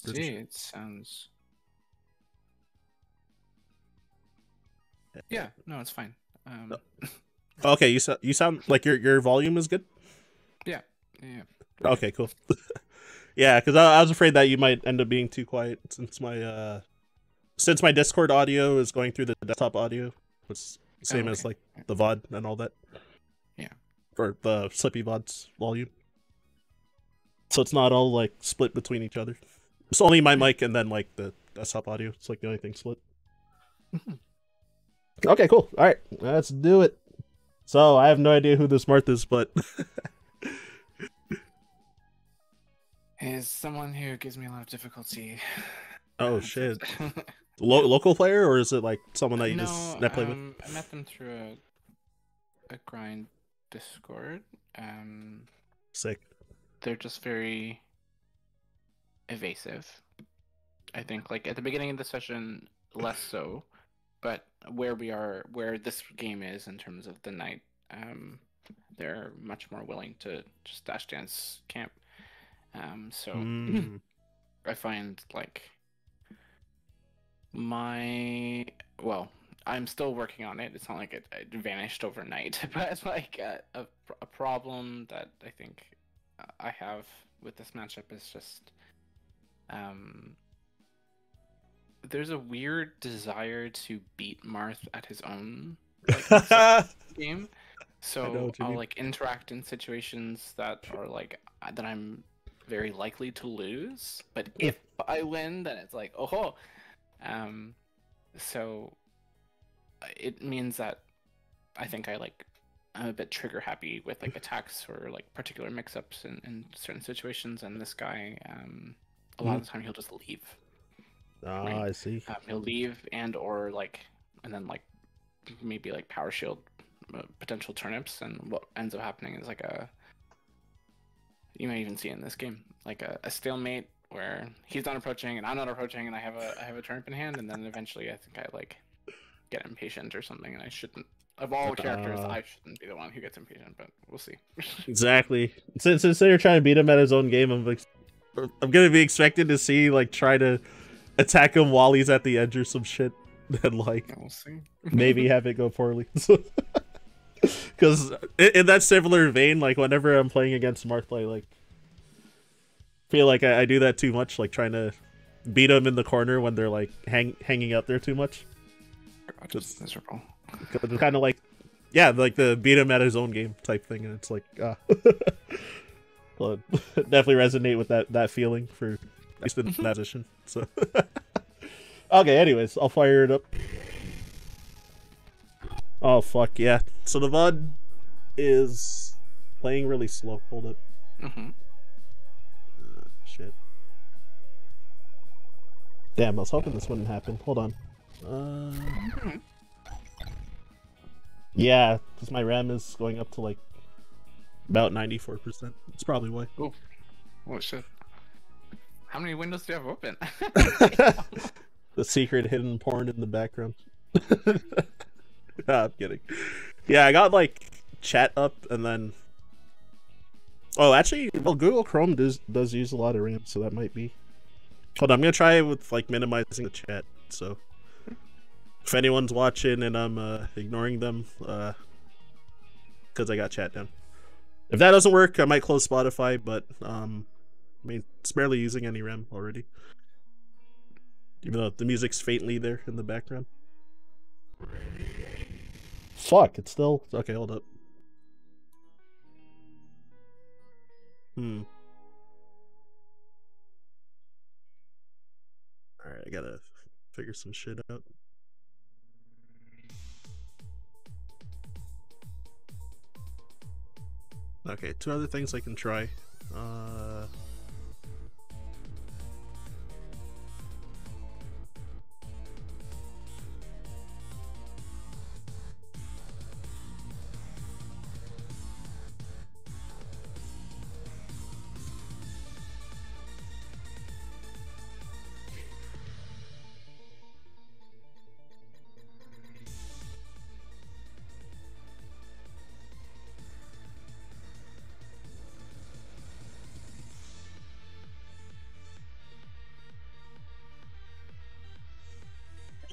Pretty See, sure. it sounds. Yeah, no, it's fine. Um, Okay, you sound like your volume is good. yeah, yeah, we're good. Okay, cool. Yeah, because I was afraid that you might end up being too quiet since my Discord audio is going through the desktop audio, it's Oh, same as okay. like the VOD and all that, Yeah. or the Slippy VOD's volume. So it's not all like split between each other. It's only my Yeah. mic and then like the desktop audio. It's like the only thing split. Okay, cool. All right, let's do it. So I have no idea who this Marth is, but Is someone who gives me a lot of difficulty. oh In terms shit, of- yeah. local player or is it like someone that you just No, net play with? I met them through a grind Discord. Um, Sick. they're just very evasive. I think like at the beginning of the session, less so, but where this game is in terms of the night, they're much more willing to just dash dance camp. So Mm. I find like my well, I'm still working on it. It's not like it vanished overnight, but it's like a problem that I think I have with this matchup is just um there's a weird desire to beat Marth at his own like mix-up game. I know So what you I'll mean. like interact in situations that are like that I'm very likely to lose. But if I win, then it's like oh, um, so it means that I think I'm a bit trigger happy with like attacks or like particular mix-ups in certain situations. And this guy, a lot of the time he'll just leave, Ah, right? I see. He'll leave and or like and then like maybe like power shield potential turnips, and what ends up happening is like you may even see in this game like a stalemate where he's not approaching and I'm not approaching and I have a turnip in hand, and then eventually I think I like get impatient or something, and I shouldn't. Of all characters, Uh, I shouldn't be the one who gets impatient, but we'll see. exactly. Since they're trying to beat him at his own game, I'm gonna be expected to see like try to attack him while he's at the edge or some shit, and like We'll see. maybe have it go poorly. Because in that similar vein, like whenever I'm playing against Marthplay, like feel like I do that too much, like trying to beat them in the corner when they're like hanging out there too much. Just miserable. It's kind of like, yeah, like the beat him at his own game type thing, and it's like, well, definitely resonate with that feeling for at least in that position. So, okay, anyways, I'll fire it up. Oh fuck yeah! So the VOD is playing really slow. Hold up. Shit. Damn, I was hoping this wouldn't happen. Hold on. Yeah, because my RAM is going up to like about 94%. That's probably why. Oh, oh shit! How many windows do you have open? The secret hidden porn in the background. Nah, I'm kidding. Yeah, I got like chat up and then. Oh, actually, well, Google Chrome does use a lot of RAM, so that might be. Hold on, I'm gonna try with like minimizing the chat. So, if anyone's watching and I'm ignoring them, because I got chat down. If that doesn't work, I might close Spotify. But I mean, it's barely using any RAM already, even though the music's faintly there in the background. Fuck, it's still okay. Hold up. Hmm. All right, I gotta figure some shit out. Okay, two other things I can try.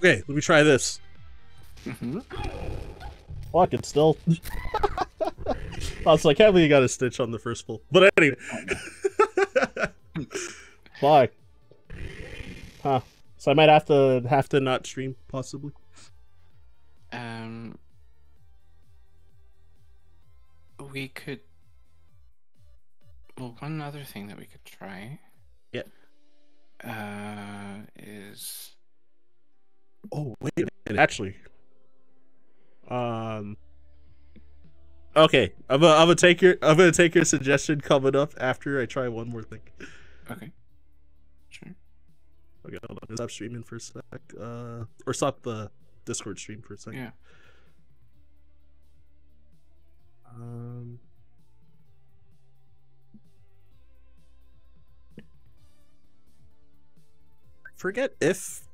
Okay, let me try this. Fuck, it's still. Also, I can't believe you got a stitch on the first pull. But anyway. Fuck. Huh. So I might have to not stream, possibly. We could. Well, one other thing that we could try. Yeah. Is. Oh wait a minute. Actually. Okay, I'm gonna take your suggestion coming up after I try one more thing. Okay. Sure. Okay, hold on. Stop streaming for a sec. Or stop the Discord stream for a second. Yeah. Forget if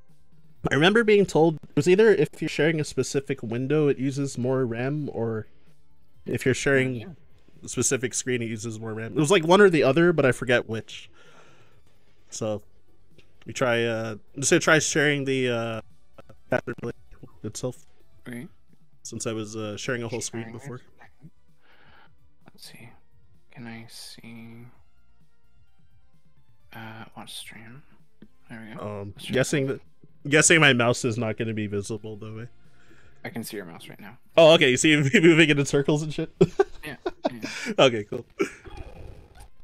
I remember being told it was either if you're sharing a specific window it uses more RAM, or if you're sharing a specific screen it uses more RAM. It was like one or the other, but I forget which. So we try I'm just gonna try sharing the pattern itself. Okay. Since I was sharing a whole screen before. Let's see. Can I see watch stream? There we go. Guessing my mouse is not going to be visible though. I can see your mouse right now. Oh, okay. You see me moving it in circles and shit. Yeah. Okay, cool.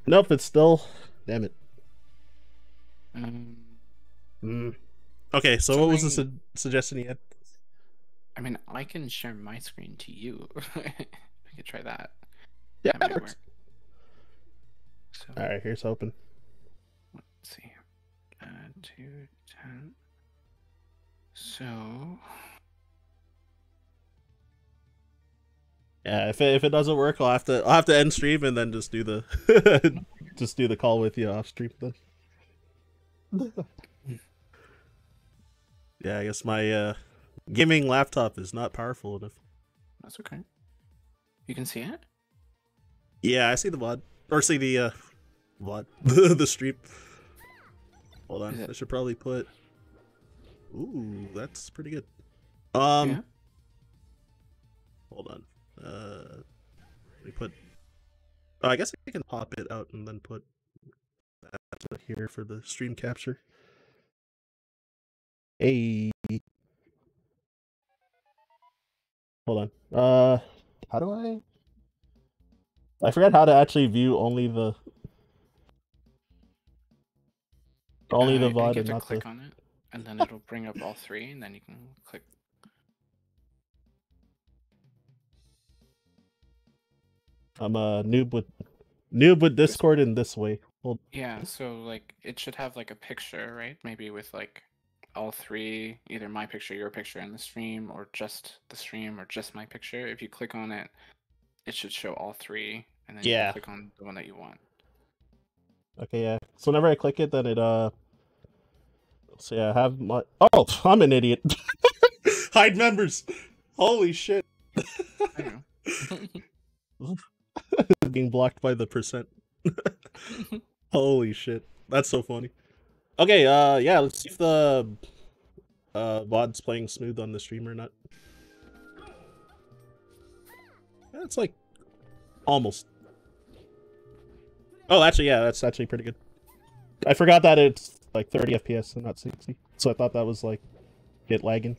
Nope, it's still. Damn it. Okay, so what was the suggestion you had? I mean, I can share my screen to you. We could try that. Yeah, that works. So, all right, here's hoping. Let's see. 210. So. Yeah, if it doesn't work, I'll have to end stream and then just do the call with you off stream then. Yeah, I guess my gaming laptop is not powerful enough. That's okay. You can see it? Yeah, I see the VOD. Or see the VOD. The stream. Hold on. I should probably put. Ooh, that's pretty good. Yeah. Hold on. Let me put. Oh, I guess I can pop it out and then put that here for the stream capture. Hey. Hold on. How do I forgot how to actually view only the VOD and not click on it, and then it'll bring up all three, and then you can click. I'm a noob with Discord in this way. Hold. Yeah, so like it should have like a picture, right? Maybe with like all three, either my picture, your picture, and the stream, or just the stream, or just my picture. If you click on it, it should show all three, and then you can click on the one that you want. Okay, yeah. So whenever I click it, then it so yeah, I have my. Oh, I'm an idiot. Hide members. Holy shit. I know. Being blocked by the percent. Holy shit. That's so funny. Okay, yeah, let's see if the VOD's playing smooth on the stream or not. Yeah, it's like almost. Oh, actually, yeah, that's actually pretty good. I forgot that it's like 30 FPS and not 60. So I thought that was like it lagging.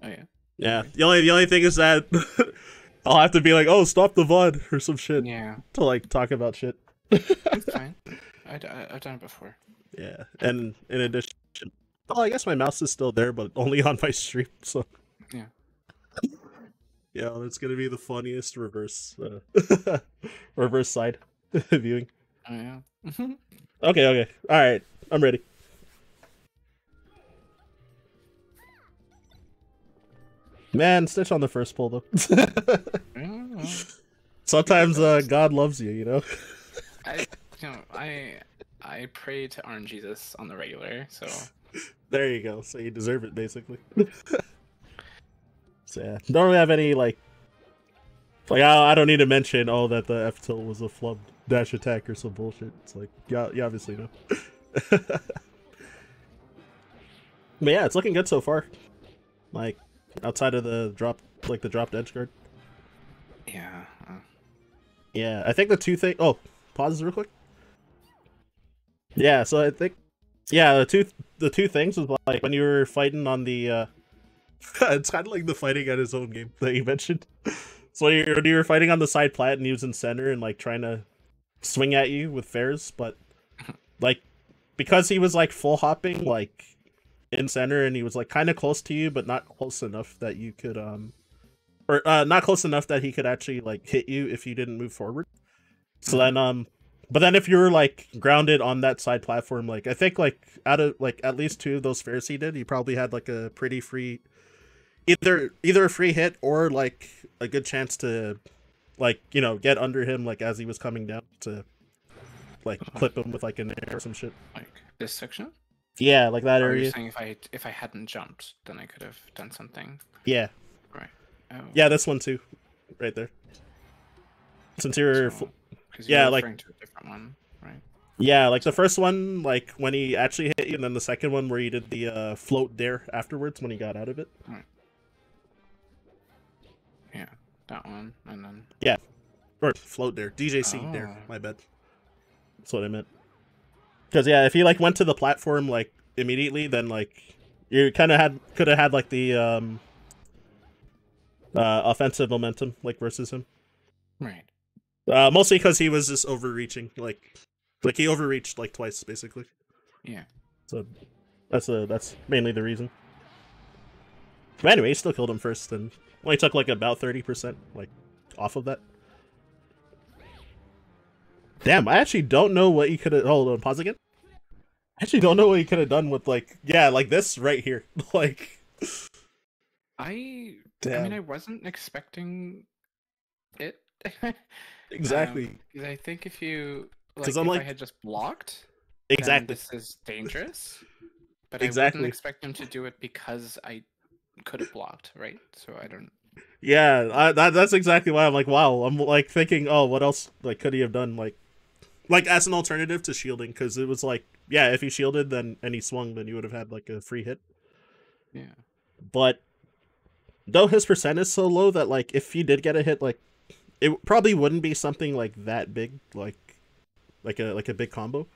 Oh yeah. Yeah. The only thing is that I'll have to be like, oh, stop the VOD or some shit. Yeah. To like talk about shit. It's fine. I've done it before. Yeah, and in addition, oh, I guess my mouse is still there, but only on my stream. So yeah, yeah, that's gonna be the funniest reverse side viewing. Oh yeah. Okay, all right, I'm ready. Man, stitch on the first pull though. Sometimes God loves you, you know. I pray to Arn Jesus on the regular, so there you go. So you deserve it, basically. So yeah, don't really have any like I don't need to mention that the F tilt was a flubbed dash attack or some bullshit. It's like you obviously know. But yeah, it's looking good so far. like outside of the drop, like the dropped edge guard. Yeah. Yeah, I think the two thing. Oh, pause real quick. Yeah, so I think, yeah, the two things was like when you were fighting on the. It's kind of like the fighting at his own game that you mentioned. So when you were fighting on the side plat and he was in center and like trying to swing at you with fairs, but like because he was like full hopping like in center and he was like kind of close to you but not close enough that you could or not close enough that he could actually like hit you if you didn't move forward. So then but then if you were like grounded on that side platform, like I think like out of like at least two of those fairs he did, he probably had like a pretty free either a free hit or like a good chance to like, you know, get under him like as he was coming down to like clip him with like an air or some shit. Like this section? Yeah, like that area. You're saying if I hadn't jumped, then I could have done something. Yeah. Right. Oh. Yeah, this one too, right there. Since you're, So, yeah, you're like referring to a different one, right? Yeah, like the first one, like when he actually hit you, and then the second one where he did the float dare afterwards when he got out of it. Right. Yeah, that one, and then yeah, or float dare, DJC dare. Oh. My bad. That's what I meant. Because yeah, if he like went to the platform like immediately, then like you kind of could have had like the offensive momentum like versus him. Right. Mostly because he was just overreaching, like he overreached like twice basically. Yeah. So that's mainly the reason. But anyway, he still killed him first, and only took like about 30% like off of that. Damn, I actually don't know what you could have. Hold on, pause again. I actually don't know what you could have done with like like this right here, like. I Damn. mean, I wasn't expecting it. Exactly. Because I think if you Because if I'm like I had just blocked, exactly. then this is dangerous. But Exactly. I wouldn't expect him to do it because I could have blocked, right? So I don't. Yeah, that's exactly why I'm like, wow. I'm like thinking, oh, what else like could he have done like as an alternative to shielding? Because it was like, yeah, if he shielded then and he swung, then you would have had like a free hit. Yeah. But though his percent is so low that like if you did get a hit, like it probably wouldn't be something like that big, like a big combo.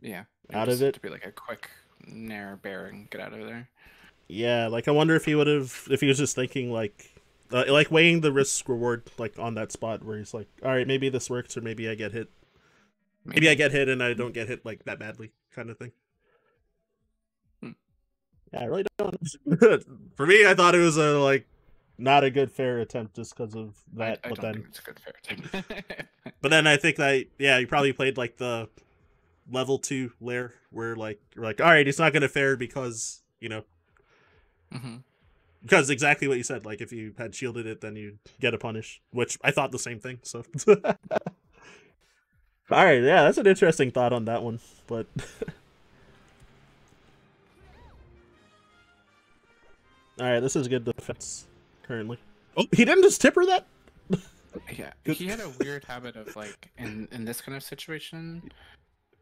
Yeah. Out of it to be like a quick nair bearing, get out of there. Yeah, like I wonder if he would have, if he was just thinking like weighing the risk reward like on that spot where he's like, all right, maybe this works or maybe I get hit. Maybe I get hit and I don't get hit like that badly, kind of thing. Yeah, I really don't. For me, I thought it was a like not a good fair attempt just because of that. I but don't then think it's a good fair attempt. but then I think that you probably played like the level 2 lair where like you're like, all right, it's not gonna fair because because exactly what you said. Like if you had shielded it, then you get a punish, which I thought the same thing. So all right, yeah, that's an interesting thought on that one, but. Alright, this is good defense currently. Oh, he didn't just tipper that? Yeah, he had a weird habit of like in this kind of situation.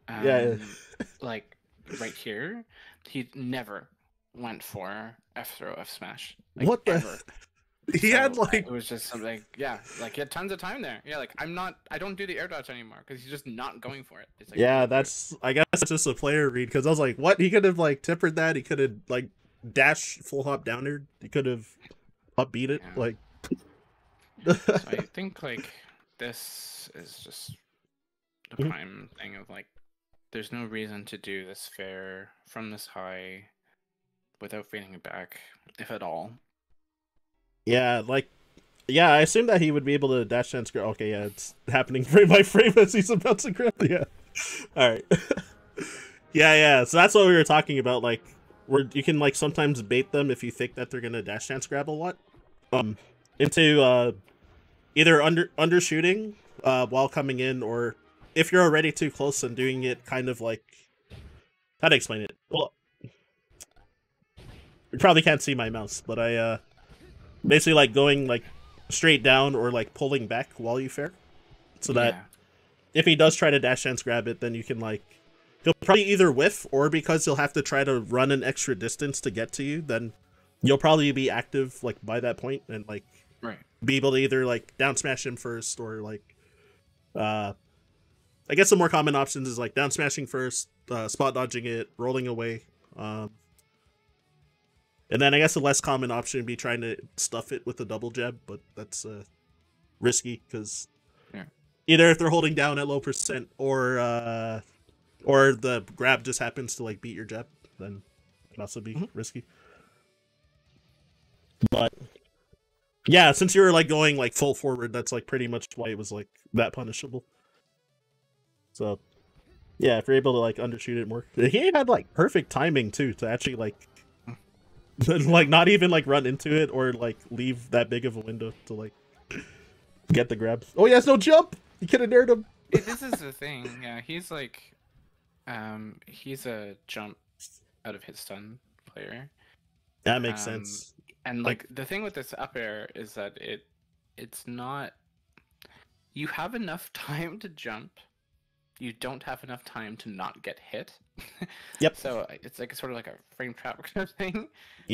Yeah. Like right here, he never went for F throw, F smash. Like, what the? ever. He had like it was just something. Yeah, like he had tons of time there. Yeah, like I don't do the air dodge anymore because he's just not going for it. It's like, yeah, that's I guess it's just a player read because I was like, what? He could have like tippered that. He could have like dash full hop downer. He could have up beat it. Yeah. Like. So I think like this is just the prime thing of like, there's no reason to do this fair from this high without fading it back, if at all. Yeah, like, yeah, I assume that he would be able to dash dance. Okay, yeah, it's happening frame by frame as he's about to grab. Yeah. All right. yeah. So that's what we were talking about. Like, where you can like sometimes bait them if you think that they're gonna dash dance grab a lot, into either undershooting while coming in, or if you're already too close and doing it kind of like, how to explain it? Well, you probably can't see my mouse, but I basically like going like straight down or like pulling back while you fair, so that if he does try to dash dance grab it, then you can like, he'll probably either whiff or because he'll have to try to run an extra distance to get to you, then you'll probably be active like by that point and like Right. be able to either like down smash him first or like I guess the more common options is like down smashing first, spot dodging it, rolling away. And then I guess the less common option would be trying to stuff it with a double jab, but that's risky because either if they're holding down at low percent or the grab just happens to like beat your jab, then it can also be risky. But yeah, since you were like going like full forward, that's like pretty much why it was like that punishable. So yeah, if you're able to like undershoot it more, he had like perfect timing too to actually like like not even like run into it or like leave that big of a window to like get the grab. Oh, he has no jump. You could have nared him. This is the thing. Yeah, he's like, he's a jump out of his stun player. That makes sense. And like the thing with this up air is that it's not. You have enough time to jump. You don't have enough time to not get hit. Yep. So it's like sort of like a frame trap kind of thing.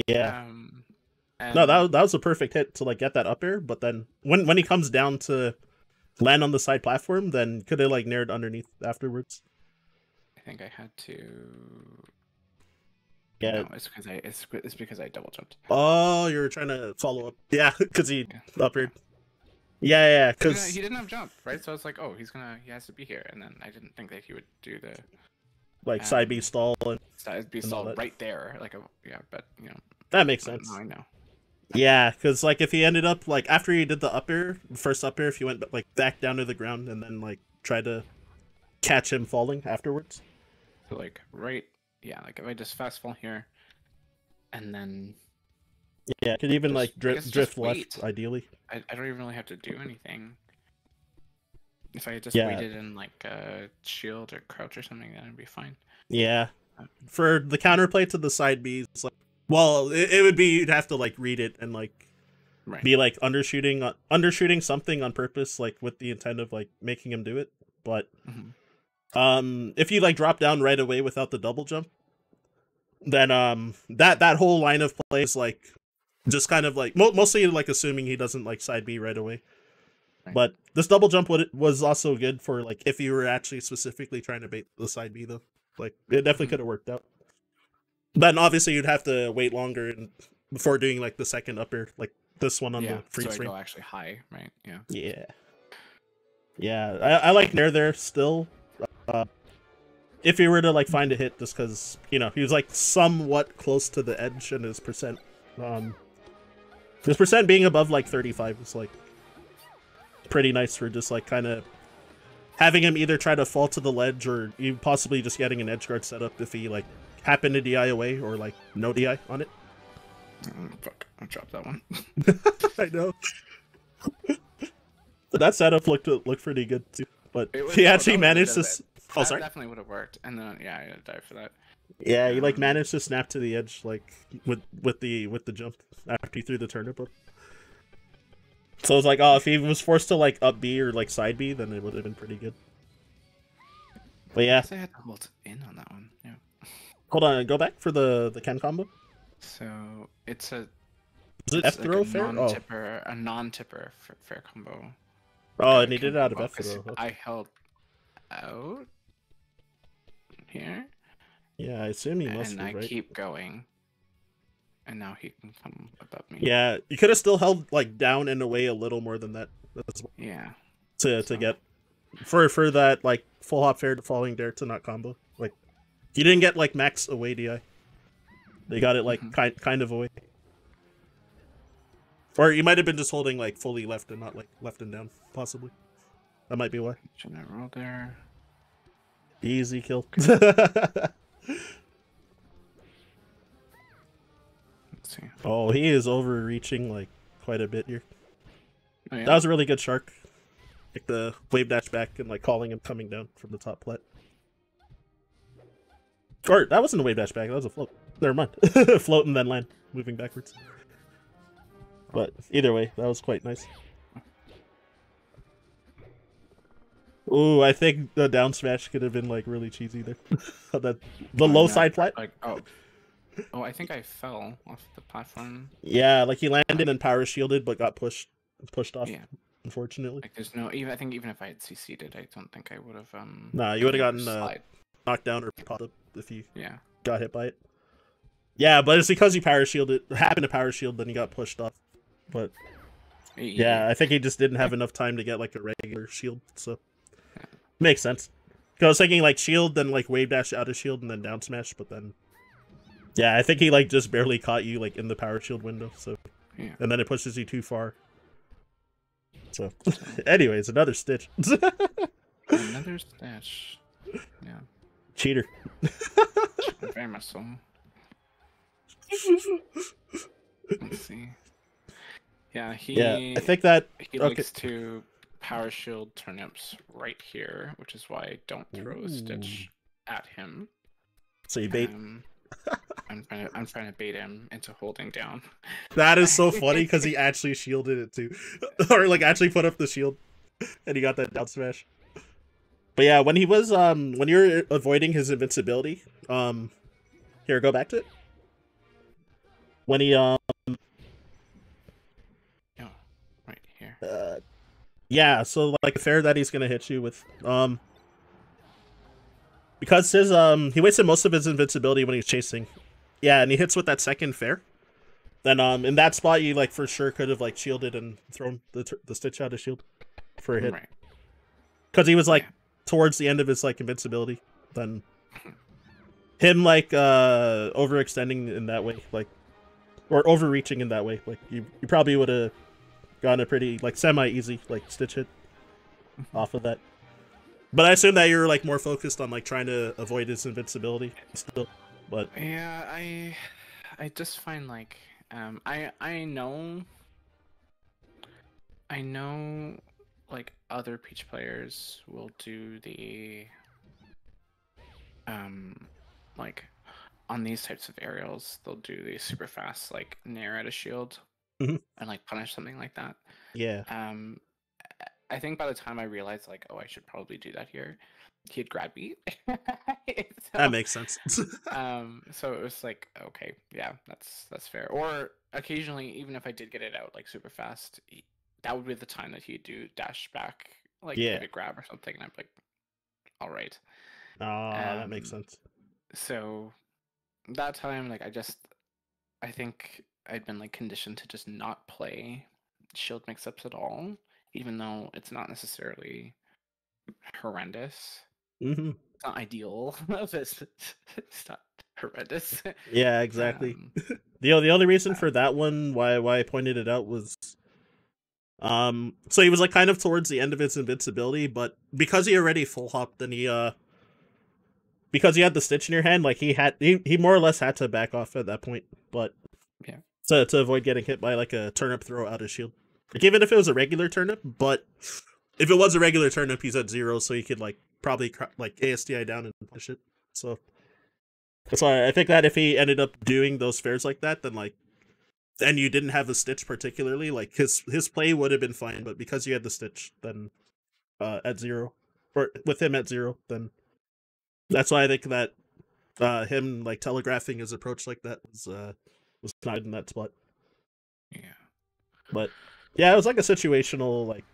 Yeah. And... No, that was a perfect hit to like get that up air. But then when he comes down to land on the side platform, then could have like nared underneath afterwards. I think I had to. Yeah. No, it's because I double jumped. Oh, you were trying to follow up. Yeah, because he up aired. Yeah, because he didn't have jump, right? So it's like, oh, he has to be here, and then I didn't think that he would do the like side B stall and side B stall right there, like but you know that makes sense. I know. Yeah, because like if he ended up like after he did the up air, first up air, if he went like back down to the ground and then like tried to catch him falling afterwards. So like like if I just fast fall here, and then. Yeah, could even like drift left, ideally. I don't even really have to do anything. If I just waited in like a shield or crouch or something, then it'd be fine. Yeah. For the counterplay to the side B, it's like, well, it would be you'd have to like read it and like be like undershooting something on purpose, like with the intent of like making him do it. But if you like drop down right away without the double jump, then that whole line of play is like just kind of like mostly like assuming he doesn't like side B right away. But this double jump was also good for like if you were actually specifically trying to bait the side B though. Like it definitely could have worked out. Then obviously you'd have to wait longer before doing like the second up air, like this one on the freeze frame. Go actually high, right? Yeah. Yeah. Yeah, I like Nair there still. If he were to like find a hit, just because he was like somewhat close to the edge and his percent. His percent being above like 35 is like pretty nice for just like kind of having him either try to fall to the ledge or even possibly just getting an edge guard set up if he like happened to DI away or like no DI on it. Fuck, I dropped that one. I know. But that setup looked pretty good too. But he actually managed to. Oh, sorry. That definitely would have worked, and then I had to die for that. Yeah, he like managed to snap to the edge like with the jump after he threw the turnip up. So it's like, oh, if he was forced to like up B or like side B, then it would have been pretty good. But yeah, I had to hold in on that one. Yeah. Hold on, go back for the Ken combo. So it's a. Is it F throw fair? A non-tipper fair combo. Oh, and he did it out of F throw. I held out here. Yeah, I assume he must. And I keep going. And now he can come above me. Yeah, you could have still held like down and away a little more than that. Yeah. To get for that like full hop fair to falling dare to not combo. Like you didn't get like max away DI. They got it like kind of away. Or you might have been just holding like fully left and not like left and down, possibly. That might be why. Should I roll there? Easy kill. Oh, he is overreaching like quite a bit here. Oh, yeah? That was a really good shark. Like the wave dash back and like calling him coming down from the top plat. Or that wasn't a wave dash back, that was a float. Never mind. Float and then land, moving backwards. But either way, that was quite nice. Ooh, I think the down smash could have been like really cheesy there. The low side flat. Like, oh. Oh, I think I fell off the platform. Yeah, like he landed and power shielded, but got pushed off. Yeah. Unfortunately. Like there's no even I think even if I had CC'd it, I don't think I would have Nah, you would have been able to gotten slide. knocked down or popped up if you Yeah. got hit by it. Yeah, but it's because he power shielded, happened to power shield, then he got pushed off. But yeah, I think he just didn't have enough time to get like a regular shield, so makes sense. Cause I was thinking like shield, then like wave dash out of shield, and then down smash, but then yeah, I think he like just barely caught you like in the power shield window, so Yeah. and then it pushes you too far. So, anyways, another Stitch. Another stash. Yeah. Cheater. Very much so. Let's see. Yeah, I think that he likes to power shield turnips right here, which is why I don't throw a Stitch at him. So you bait. I'm trying to bait him into holding down. That is so funny because he actually shielded it too, or like actually put up the shield, and he got that down smash. But yeah, when he was when you're avoiding his invincibility, here, go back to it. When he Oh, right here. yeah, so like a fair that he's gonna hit you with, because his he wasted most of his invincibility when he's chasing. Yeah, and he hits with that second fair. Then in that spot you like for sure could have like shielded and thrown the Stitch out of shield for a hit. Right. Because he was like towards the end of his like invincibility. Then him like overextending in that way, like or overreaching in that way, like you probably would have gotten a pretty like semi-easy like Stitch hit off of that. But I assume that you're like more focused on like trying to avoid his invincibility still. But yeah, I just find like I know like other Peach players will do the like on these types of aerials they'll do the super fast like nair at a shield and like punish something like that. yeah. I think by the time I realized like, oh, I should probably do that here, he had grab beat. That makes sense. So it was like, okay, yeah, that's fair. Or occasionally, even if I did get it out like super fast, that would be the time that he'd do dash back, like pivot grab or something, and I'm like, all right. That makes sense. So that time, like, I think I'd been like conditioned to just not play shield mix-ups at all, even though it's not necessarily horrendous. Mm-hmm. It's not ideal, but it's not horrendous. Yeah, exactly. The only reason for that one, why I pointed it out was, so he was like kind of towards the end of his invincibility, but because he already full hopped, then he because he had the Stitch in your hand, like he more or less had to back off at that point, but yeah, to avoid getting hit by like a turnip throw out of shield, like even if it was a regular turnip, but if it was a regular turnip, he's at 0, so he could like probably like ASDI down and push it. So that's why I think that if he ended up doing those fairs like that, then like, and you didn't have a Stitch particularly, like his play would have been fine, but because you had the Stitch, then at 0, or with him at 0, then that's why I think that him like telegraphing his approach like that was not in that spot. yeah. But yeah, it was like a situational like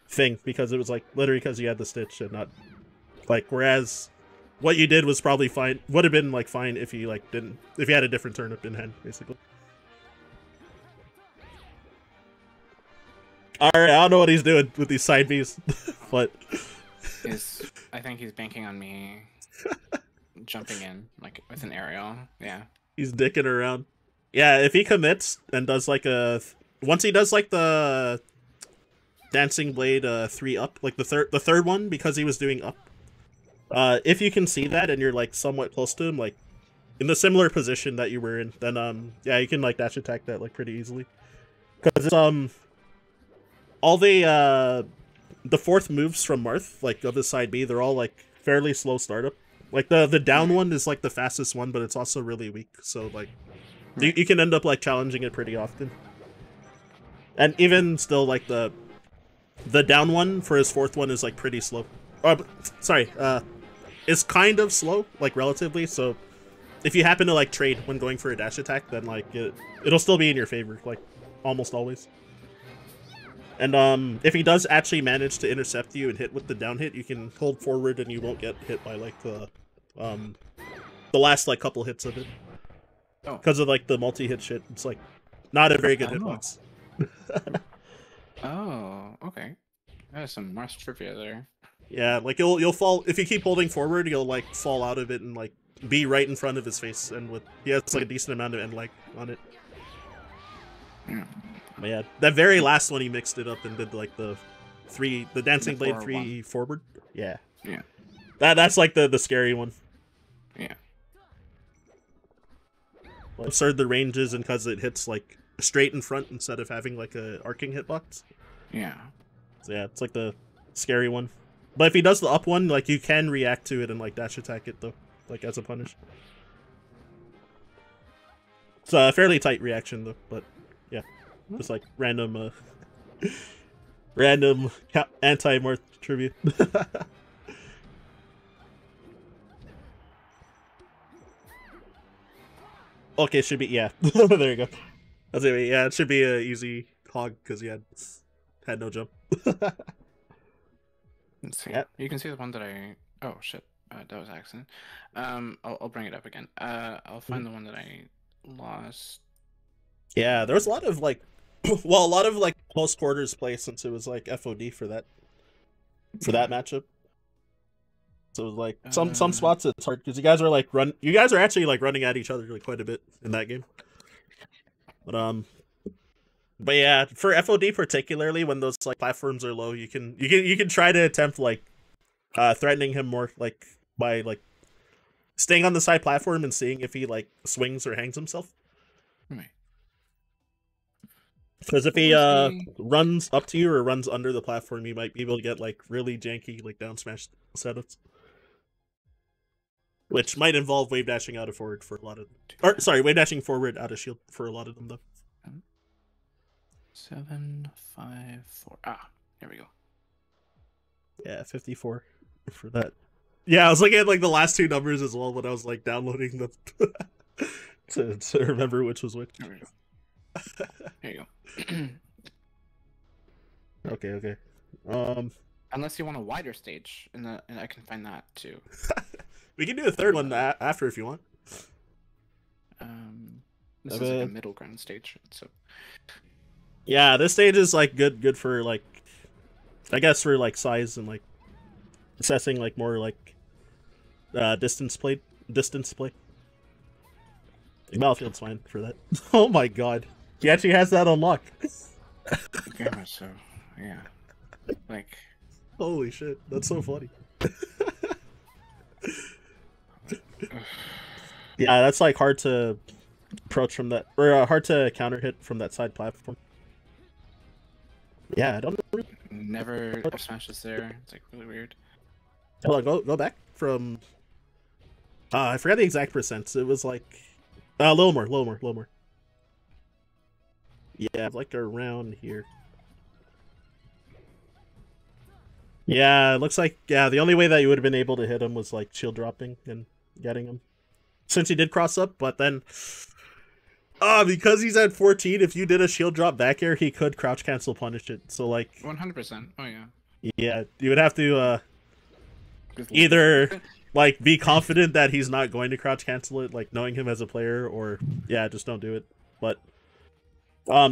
thing, because it was like literally because you had the Stitch and not like, whereas what you did was probably fine, would have been like fine if you like didn't, if you had a different turnip in hand, basically. All right, I don't know what he's doing with these side Bs, but I think he's banking on me jumping in like with an aerial. Yeah, he's dicking around. Yeah, if he commits and does like once he does like the Dancing Blade 3 up, like the third one, because he was doing up. If you can see that and you're like somewhat close to him, like in the similar position that you were in, then yeah, you can like dash attack that like pretty easily. Because it's all the fourth moves from Marth, like of his side B, they're all like fairly slow startup. Like the down one is like the fastest one, but it's also really weak. So like you can end up like challenging it pretty often. And even still, like the down one for his fourth one is like pretty slow. Sorry, it's kind of slow, like relatively. So if you happen to like trade when going for a dash attack, then like it'll still be in your favor, like almost always. And if he does actually manage to intercept you and hit with the down hit, you can hold forward and you won't get hit by like the last like couple hits of it. Oh. Because of like the multi-hit shit. It's like not a very good hitbox. Oh, okay. There's some nice trivia there. Yeah, like you'll fall if you keep holding forward, you'll like fall out of it and like be right in front of his face, and with he has like a decent amount of end lag on it. Yeah. But yeah, that very last one he mixed it up and did like the dancing The blade 3 forward. Yeah. Yeah. That's like the scary one. Yeah. Like, absurd the ranges and because it hits like straight in front instead of having like a arcing hitbox. Yeah. So yeah, it's like the scary one. But if he does the up one, like you can react to it and like dash attack it though, like as a punish. It's a fairly tight reaction though, but yeah, just like random random anti-Marth trivia. Okay, should be, yeah. There you go. That's it. Yeah, it should be a easy hog because he had no jump. Let's see. Yeah. You can see the one that I. Oh shit, that was accident. I'll bring it up again. I'll find the one that I lost. Yeah, there was a lot of like, well, a lot of like close quarters play since it was like FOD for that matchup. So it was like some spots it's hard because you guys are like you guys are actually like running at each other like quite a bit in that game. But yeah, for FOD particularly when those like platforms are low, you can try to attempt like threatening him more like by like staying on the side platform and seeing if he like swings or hangs himself. Right. Because if he runs up to you or runs under the platform, you might be able to get like really janky like down smash setups. Which might involve wave dashing out of forward for a lot of or sorry, wave dashing forward out of shield for a lot of them though. 7, 5, 4. Ah, here we go. Yeah, 54 for that. Yeah, I was looking at like the last two numbers as well when I was like downloading them to remember which was which. Here we go. Here you go. Okay. Unless you want a wider stage, and I can find that too. We can do a third one after if you want. This is like a middle ground stage, so. Yeah, this stage is like good for like, I guess for like size and like assessing like more like distance play. Battlefield's fine for that. Oh my god, he actually has that on lock. Yeah, so yeah, like. Holy shit, that's so funny. Yeah, that's like hard to approach from that, or hard to counter hit from that side platform. Yeah, I don't know. Never smashes there. It's like really weird. Hold on, go back from. I forgot the exact percents. It was like a little more. Yeah, like around here. Yeah, it looks like the only way that you would have been able to hit him was like shield dropping and getting him. Since he did cross up, but then because he's at 14, if you did a shield drop back air, he could crouch cancel punish it. So like 100%. Oh yeah. Yeah, you would have to either like be confident that he's not going to crouch cancel it, like knowing him as a player, or yeah, just don't do it. But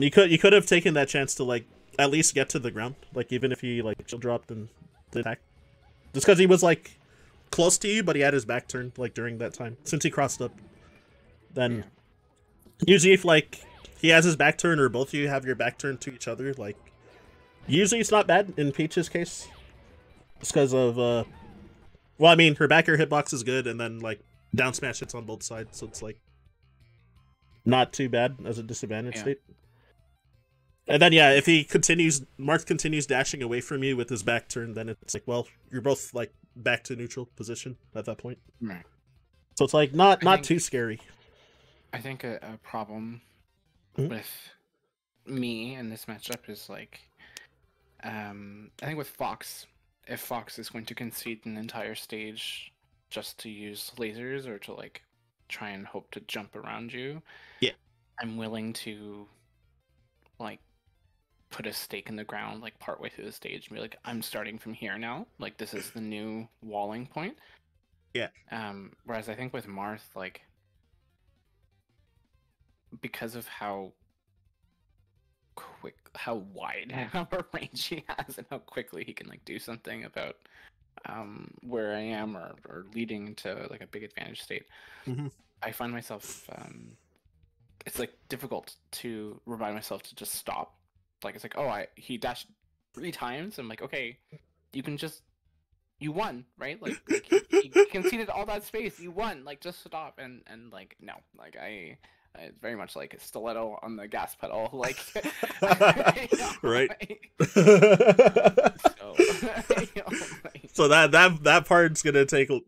you could have taken that chance to like at least get to the ground, like even if he like shield dropped and did attack, just because he was like close to you, but he had his back turned like during that time. Since he crossed up, then usually if like he has his back turned or both of you have your back turned to each other, like usually it's not bad in Peach's case. Just because of well, I mean her back air hitbox is good, and then like down smash hits on both sides, so it's like not too bad as a disadvantage state. And then yeah, if he Marth continues dashing away from you with his back turned, then it's like, well, you're both like back to neutral position at that point. Right. So it's like not too scary. I think a problem with me in this matchup is like, I think with Fox, if Fox is going to concede an entire stage just to use lasers or to like try and hope to jump around you, Yeah. I'm willing to like put a stake in the ground like partway through the stage and be like, I'm starting from here now. Like this is the new walling point. Yeah. Whereas I think with Marth, like because of how wide how range he has and how quickly he can like do something about where I am or leading to like a big advantage state, I find myself it's like difficult to remind myself to just stop. Like it's like, oh, he dashed 3 times. I'm like, okay, you won, right? Like he conceded all that space. You won. Like just stop. And like no, like I it's very much like a stiletto on the gas pedal. Like right. So, so that part's gonna take a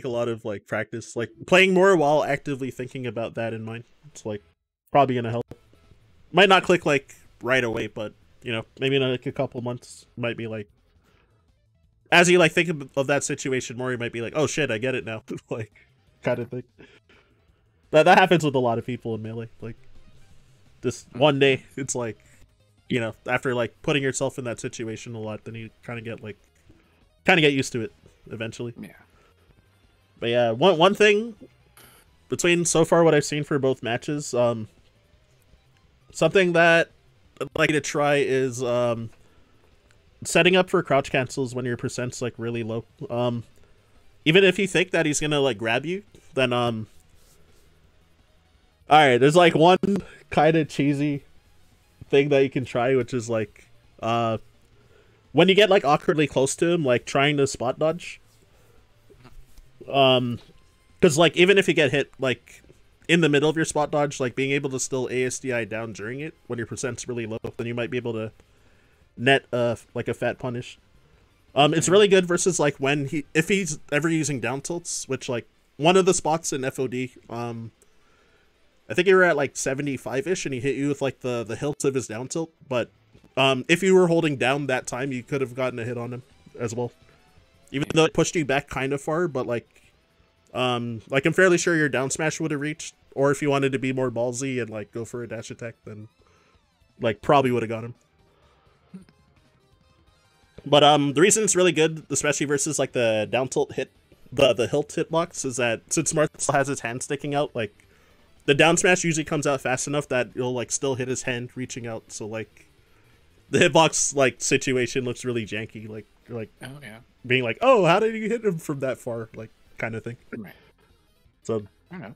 lot of like practice, like playing more while actively thinking about that in mind. It's like probably gonna help. Might not click like right away, but you know, maybe in like a couple months might be like, as you like think of that situation more, you might be like, oh shit, I get it now. Like kind of thing. That happens with a lot of people in Melee. Like this one day, it's like, you know, after like putting yourself in that situation a lot, then you kind of get used to it eventually. Yeah. But yeah, one thing between so far what I've seen for both matches, something that I'd like to try is setting up for crouch cancels when your percent's like really low. Even if you think that he's gonna like grab you, then alright, there's like one kind of cheesy thing that you can try, which is like when you get like awkwardly close to him, like trying to spot dodge. Because like even if you get hit like in the middle of your spot dodge, like being able to still ASDI down during it when your percent's really low, then you might be able to net like a fat punish. It's really good versus like when if he's ever using down tilts, which like one of the spots in FOD, I think you were at like 75-ish and he hit you with like the hilt of his down tilt, but if you were holding down that time, you could have gotten a hit on him as well. Even though it pushed you back kind of far, but like I'm fairly sure your down smash would have reached, or if you wanted to be more ballsy and like go for a dash attack, then like probably would have got him. But the reason it's really good, especially versus like the down tilt hit, the hilt hitbox, is that since Marth still has his hand sticking out, like the down smash usually comes out fast enough that you'll like still hit his hand reaching out. So like the hitbox like situation looks really janky, like you're like oh yeah, being like, oh, how did you hit him from that far, like kind of thing. Right. So I don't know.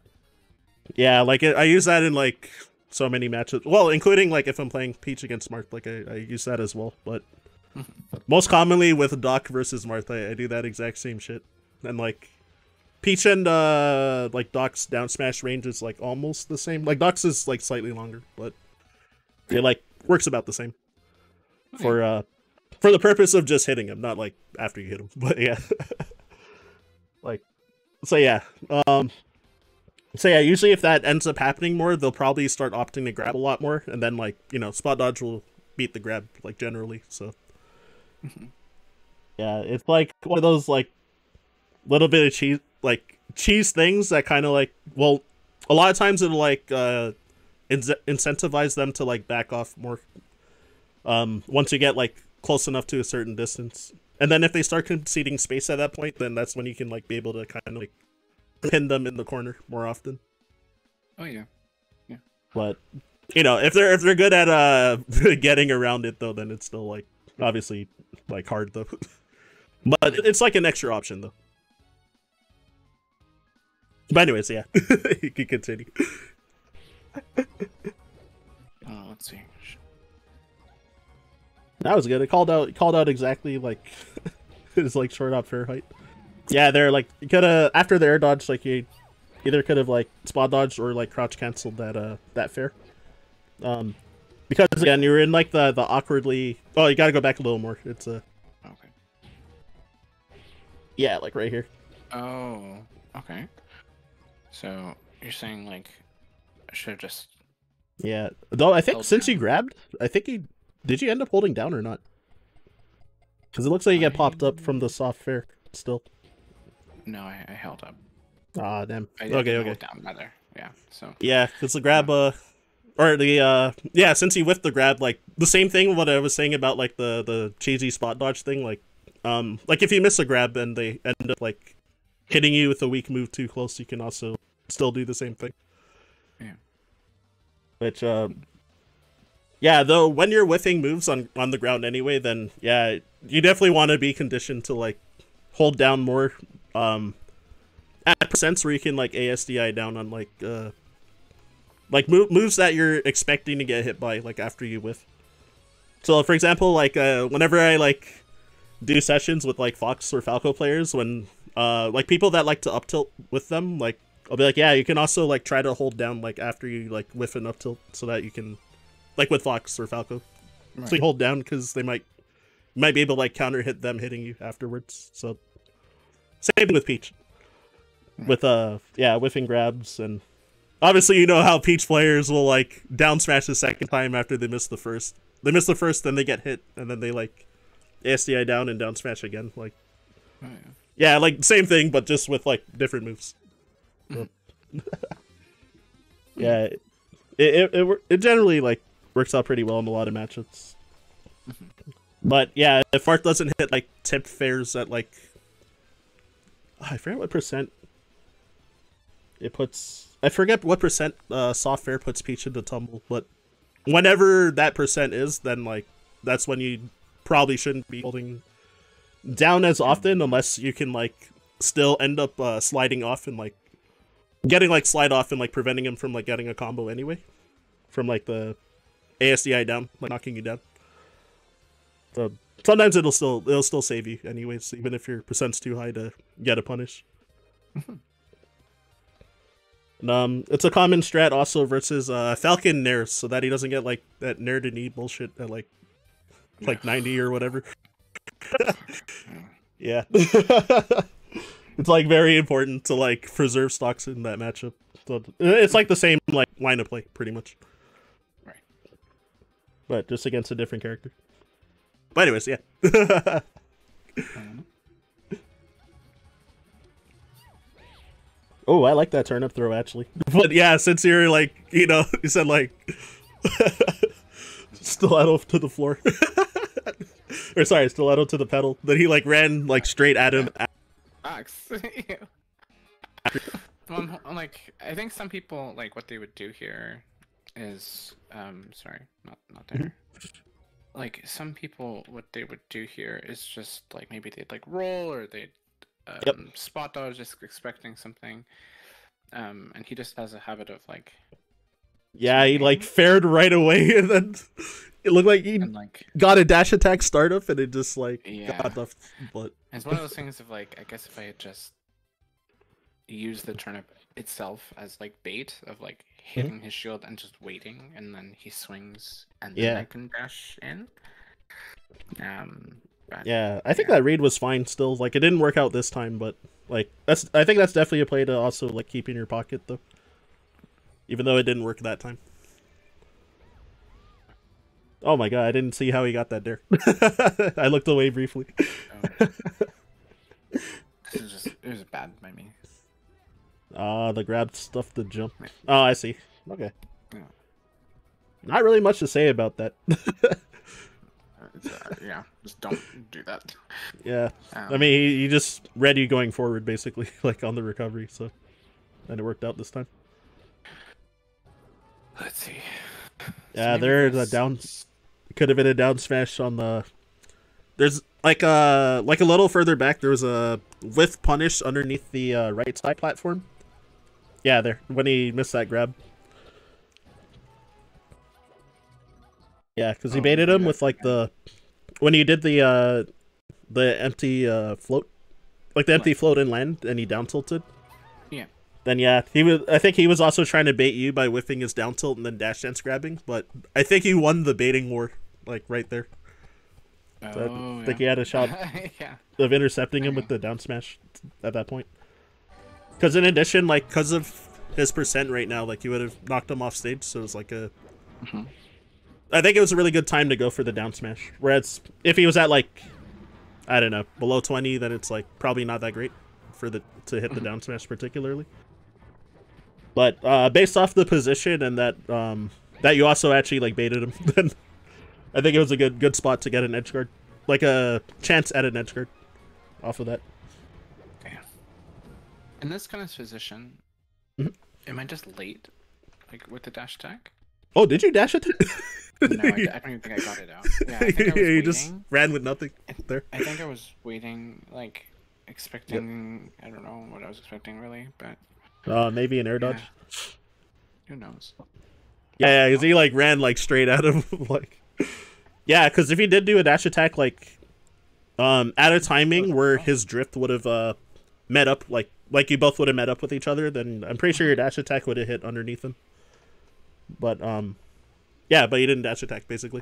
Yeah, like I use that in like so many matches. Well, including like if I'm playing Peach against Marth, like I use that as well. But most commonly with Doc versus Marth, I do that exact same shit. And like Peach and like Doc's down smash range is like almost the same. Like Doc's is like slightly longer, but it like works about the same. Okay. For the purpose of just hitting him, not like after you hit him. But yeah. Like so yeah. So yeah, usually if that ends up happening more, they'll probably start opting to grab a lot more, and then like, you know, spot dodge will beat the grab like generally. So yeah, it's like one of those like little bit of cheese things that kind of like, well, a lot of times it'll like incentivize them to like back off more once you get like close enough to a certain distance. And then if they start conceding space at that point, then that's when you can like be able to kind of like pin them in the corner more often. Oh yeah. Yeah. But you know, if they're good at getting around it though, then it's still like obviously like hard though. But it's like an extra option though. But anyways, yeah. You can continue. Let's see. That was good. It called out exactly like his like short up fair height. Yeah, they're like you could have after the air dodge, like you either could have like spot dodged or like crouch canceled that fair. Because again you're in like the awkwardly. Oh, you gotta go back a little more. It's okay. Yeah, like right here. Oh, okay. So you're saying like I should have just. Yeah, though I think since you grabbed, I think did you end up holding down or not? Because it looks like you get popped up from the soft fair still. No, I held up. Ah, damn. I Okay, didn't okay. hold down rather. Yeah. So. Yeah, because the grab, or the, yeah, since you whiffed the grab, like, the same thing what I was saying about, like, the cheesy spot dodge thing, like, if you miss a grab and they end up, like, hitting you with a weak move too close, you can also still do the same thing. Yeah. Which, yeah, though, when you're whiffing moves on the ground anyway, then, yeah, you definitely want to be conditioned to, like, hold down more, at percents where you can, like, ASDI down on, like moves that you're expecting to get hit by, like, after you whiff. So, for example, like, whenever I, like, do sessions with, like, Fox or Falco players, when, like, people that like to up tilt with them, like, I'll be like, yeah, you can also, like, try to hold down, like, after you, like, whiff an up tilt so that you can, like, with Fox or Falco. Right. So you hold down because they might be able to, like, counter hit them hitting you afterwards. So, same with Peach. With, yeah, whiffing grabs, and obviously you know how Peach players will, like, down smash the second time after they miss the first. They miss the first, then they get hit, and then they, like, ASDI down and down smash again. Like, oh, yeah, like, same thing, but just with, like, different moves. So. Yeah, it generally, like, works out pretty well in a lot of matchups. But, yeah, if Art doesn't hit, like, tip fairs at, like, I forget what percent it puts. I forget what percent soft fair puts Peach into tumble, but whenever that percent is, then, like, that's when you probably shouldn't be holding down as often, unless you can, like, still end up sliding off and, like, getting, like, slide off and, like, preventing him from, like, getting a combo anyway, from, like, the ASDI down, like, knocking you down. So sometimes it'll still save you anyways, even if your percent's too high to get a punish. And, it's a common strat also versus Falcon Nairs, so that he doesn't get, like, that Nair to knee bullshit at, like 90 or whatever. Yeah. It's, like, very important to, like, preserve stocks in that matchup. So it's like the same, like, line of play, pretty much. Right. But just against a different character. But anyways, yeah. Oh, I like that turnip throw, actually. But yeah, since you're, like, you know, you said, like, stiletto to the floor. Or sorry, stiletto to the pedal. Then he, like, ran, like, straight at him. Max. Well, like, I think some people, like, what they would do here is, sorry, not there. Like, some people, what they would do here is just, like, maybe they'd, like, roll, or they'd spot dodge, just expecting something. And he just has a habit of, like... Yeah, he, like, fared right away, and then it looked like he got a dash attack startup, and it just, like, got left. But it's one of those things of, like, I guess if I had just used the turnip itself as, like, bait, of, like, hitting his shield and just waiting, and then he swings, and then I can dash in. But, yeah, I think that read was fine still. Like, it didn't work out this time, but, like, I think that's definitely a play to also, like, keep in your pocket, though. Even though it didn't work that time. Oh my god, I didn't see how he got that there. I looked away briefly. It was bad by me. The grab stuff to jump. Oh, I see. Okay. Yeah. Not really much to say about that. Yeah, just don't do that. Yeah. I mean, he just read you going forward, basically, like, on the recovery, so... And it worked out this time. Let's see. Yeah, there's a down... Could have been a down smash on the... There's, like a little further back, there was a whiff punish underneath the right side platform. Yeah, there, when he missed that grab. Yeah, because he baited him with, like, the... When he did the empty float, like the empty float in land, and he down tilted. Yeah. Then yeah, I think he was also trying to bait you by whiffing his down tilt and then dash dance grabbing, but I think he won the baiting war, like, right there. So I think he had a shot of intercepting him with the down smash at that point. Because in addition, like, because of his percent right now, like, you would have knocked him off stage, so it was like a... I think it was a really good time to go for the down smash. Whereas if he was at, like, I don't know, below 20, then it's, like, probably not that great for for the to hit the down smash particularly. But based off the position and that that you also actually like baited him, then I think it was a good spot to get an edge guard, like a chance at an edge guard off of that. Okay. In this kind of position, am I just late, like with the dash attack? Oh, did you dash it? No, I don't even think I got it out. Yeah, I think I was you waiting. just ran with nothing there. I think I was waiting, like expecting. Yep. I don't know what I was expecting really, but maybe an air dodge. Who knows? Yeah, because he like ran like straight out of like. Yeah, because if he did do a dash attack like, at a timing where his drift would have met up like you both would have met up with each other, then I'm pretty sure your dash attack would have hit underneath him. But yeah, but he didn't dash attack basically.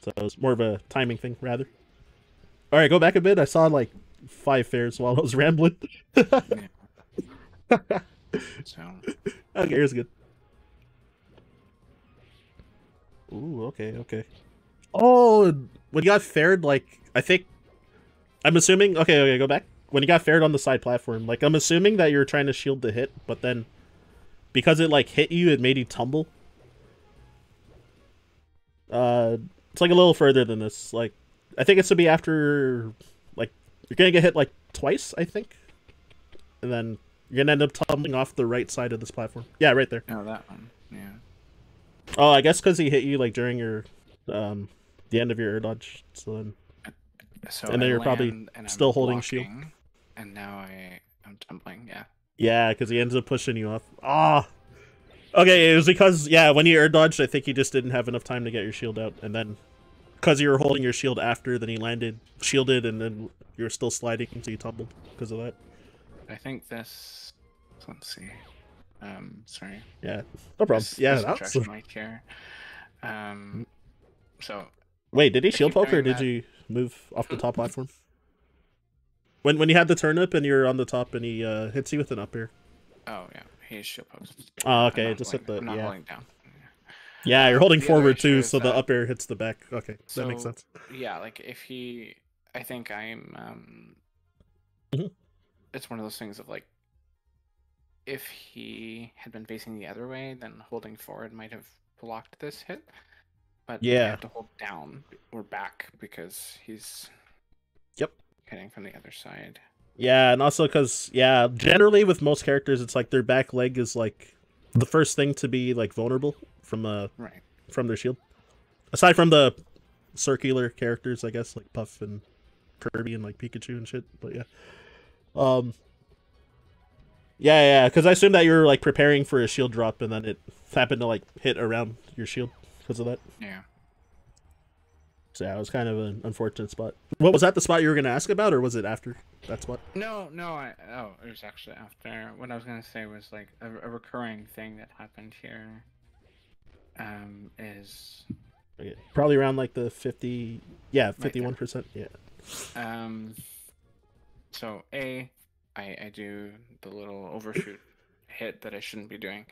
So it was more of a timing thing rather. All right, go back a bit. I saw like 5 fares while I was rambling. So okay, here's good. Ooh, okay. Oh, when you got fared, like I'm assuming. Okay, go back. When you got fared on the side platform, like I'm assuming that you're trying to shield the hit, but then because it like hit you, it made you tumble. It's like a little further than this. Like I think it's to be after like you're gonna get hit like twice, I think, and then you're gonna end up tumbling off the right side of this platform. Yeah, right there. Oh, that one. Yeah. Oh, I guess because he hit you like during your the end of your air dodge. So then, and then you're probably still holding shield. And now I'm tumbling. Yeah. Yeah, because he ends up pushing you off. Ah. Okay, it was because when you air dodged, I think you just didn't have enough time to get your shield out, and then because you were holding your shield after, then he landed shielded, and then you were still sliding, so you tumbled because of that. I think this. Let's see. Sorry. Yeah, no problem. This that's right here. So. Wait, did he shield poke or did you move off the top platform? When you had the turnip and you're on the top and he hits you with an up air. Oh yeah, he's shield poked. Oh okay, just hit the I'm not holding down. Yeah, you're holding forward too, so the up air hits the back. Okay, so, that makes sense. Yeah, like if he, I think I'm. It's one of those things of like, if he had been facing the other way, then holding forward might have blocked this hit. But I have to hold down or back because he's hitting from the other side. Yeah, and also because generally with most characters, it's like their back leg is like the first thing to be like vulnerable from from their shield. Aside from the circular characters, I guess, like Puff and Kirby and like Pikachu and shit. But yeah, because I assumed that you were like preparing for a shield drop, and then it happened to like hit around your shield because of that. Yeah. So yeah, it was kind of an unfortunate spot. What was that? The spot you were going to ask about, or was it after that spot? No. It was actually after. What I was going to say was like a recurring thing that happened here. Is probably around like the 51%. Yeah. So I do the little overshoot hit that I shouldn't be doing.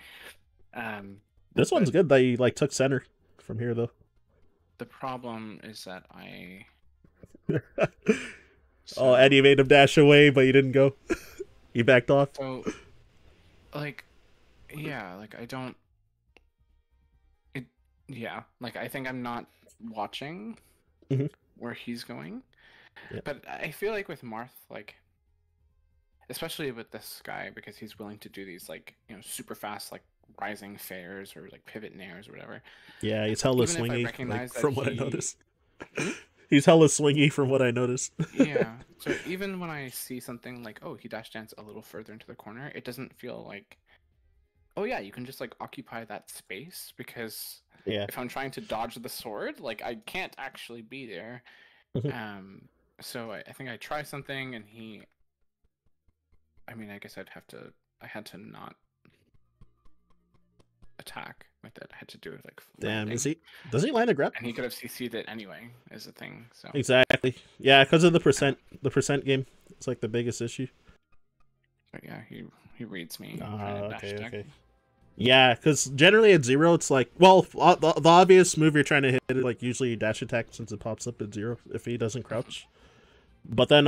This one's good that you like took center from here though. The problem is that oh, and you made him dash away, but you didn't go. You backed off. So, like, yeah, like I don't. Like I think I'm not watching where he's going, but I feel like with Marth, like, especially with this guy, because he's willing to do these like super fast like rising fares or like pivot nairs or whatever. Yeah, he's hella swingy like, from what I noticed. He's hella swingy from what I noticed. Yeah, so even when I see something like, oh, he dash dance a little further into the corner, it doesn't feel like, oh yeah, you can just like occupy that space, because if I'm trying to dodge the sword, like I can't actually be there. So I think I try something and I mean, I guess I had to not attack with it. I had to do it like damn, does he land a grab? And he could have CC'd it anyway, is the thing. So exactly. Yeah, because of the percent game. It's like the biggest issue. But yeah, he reads me. Okay. Yeah, because generally at 0, it's like, well, the obvious move you're trying to hit is like usually dash attack since it pops up at 0 if he doesn't crouch. But then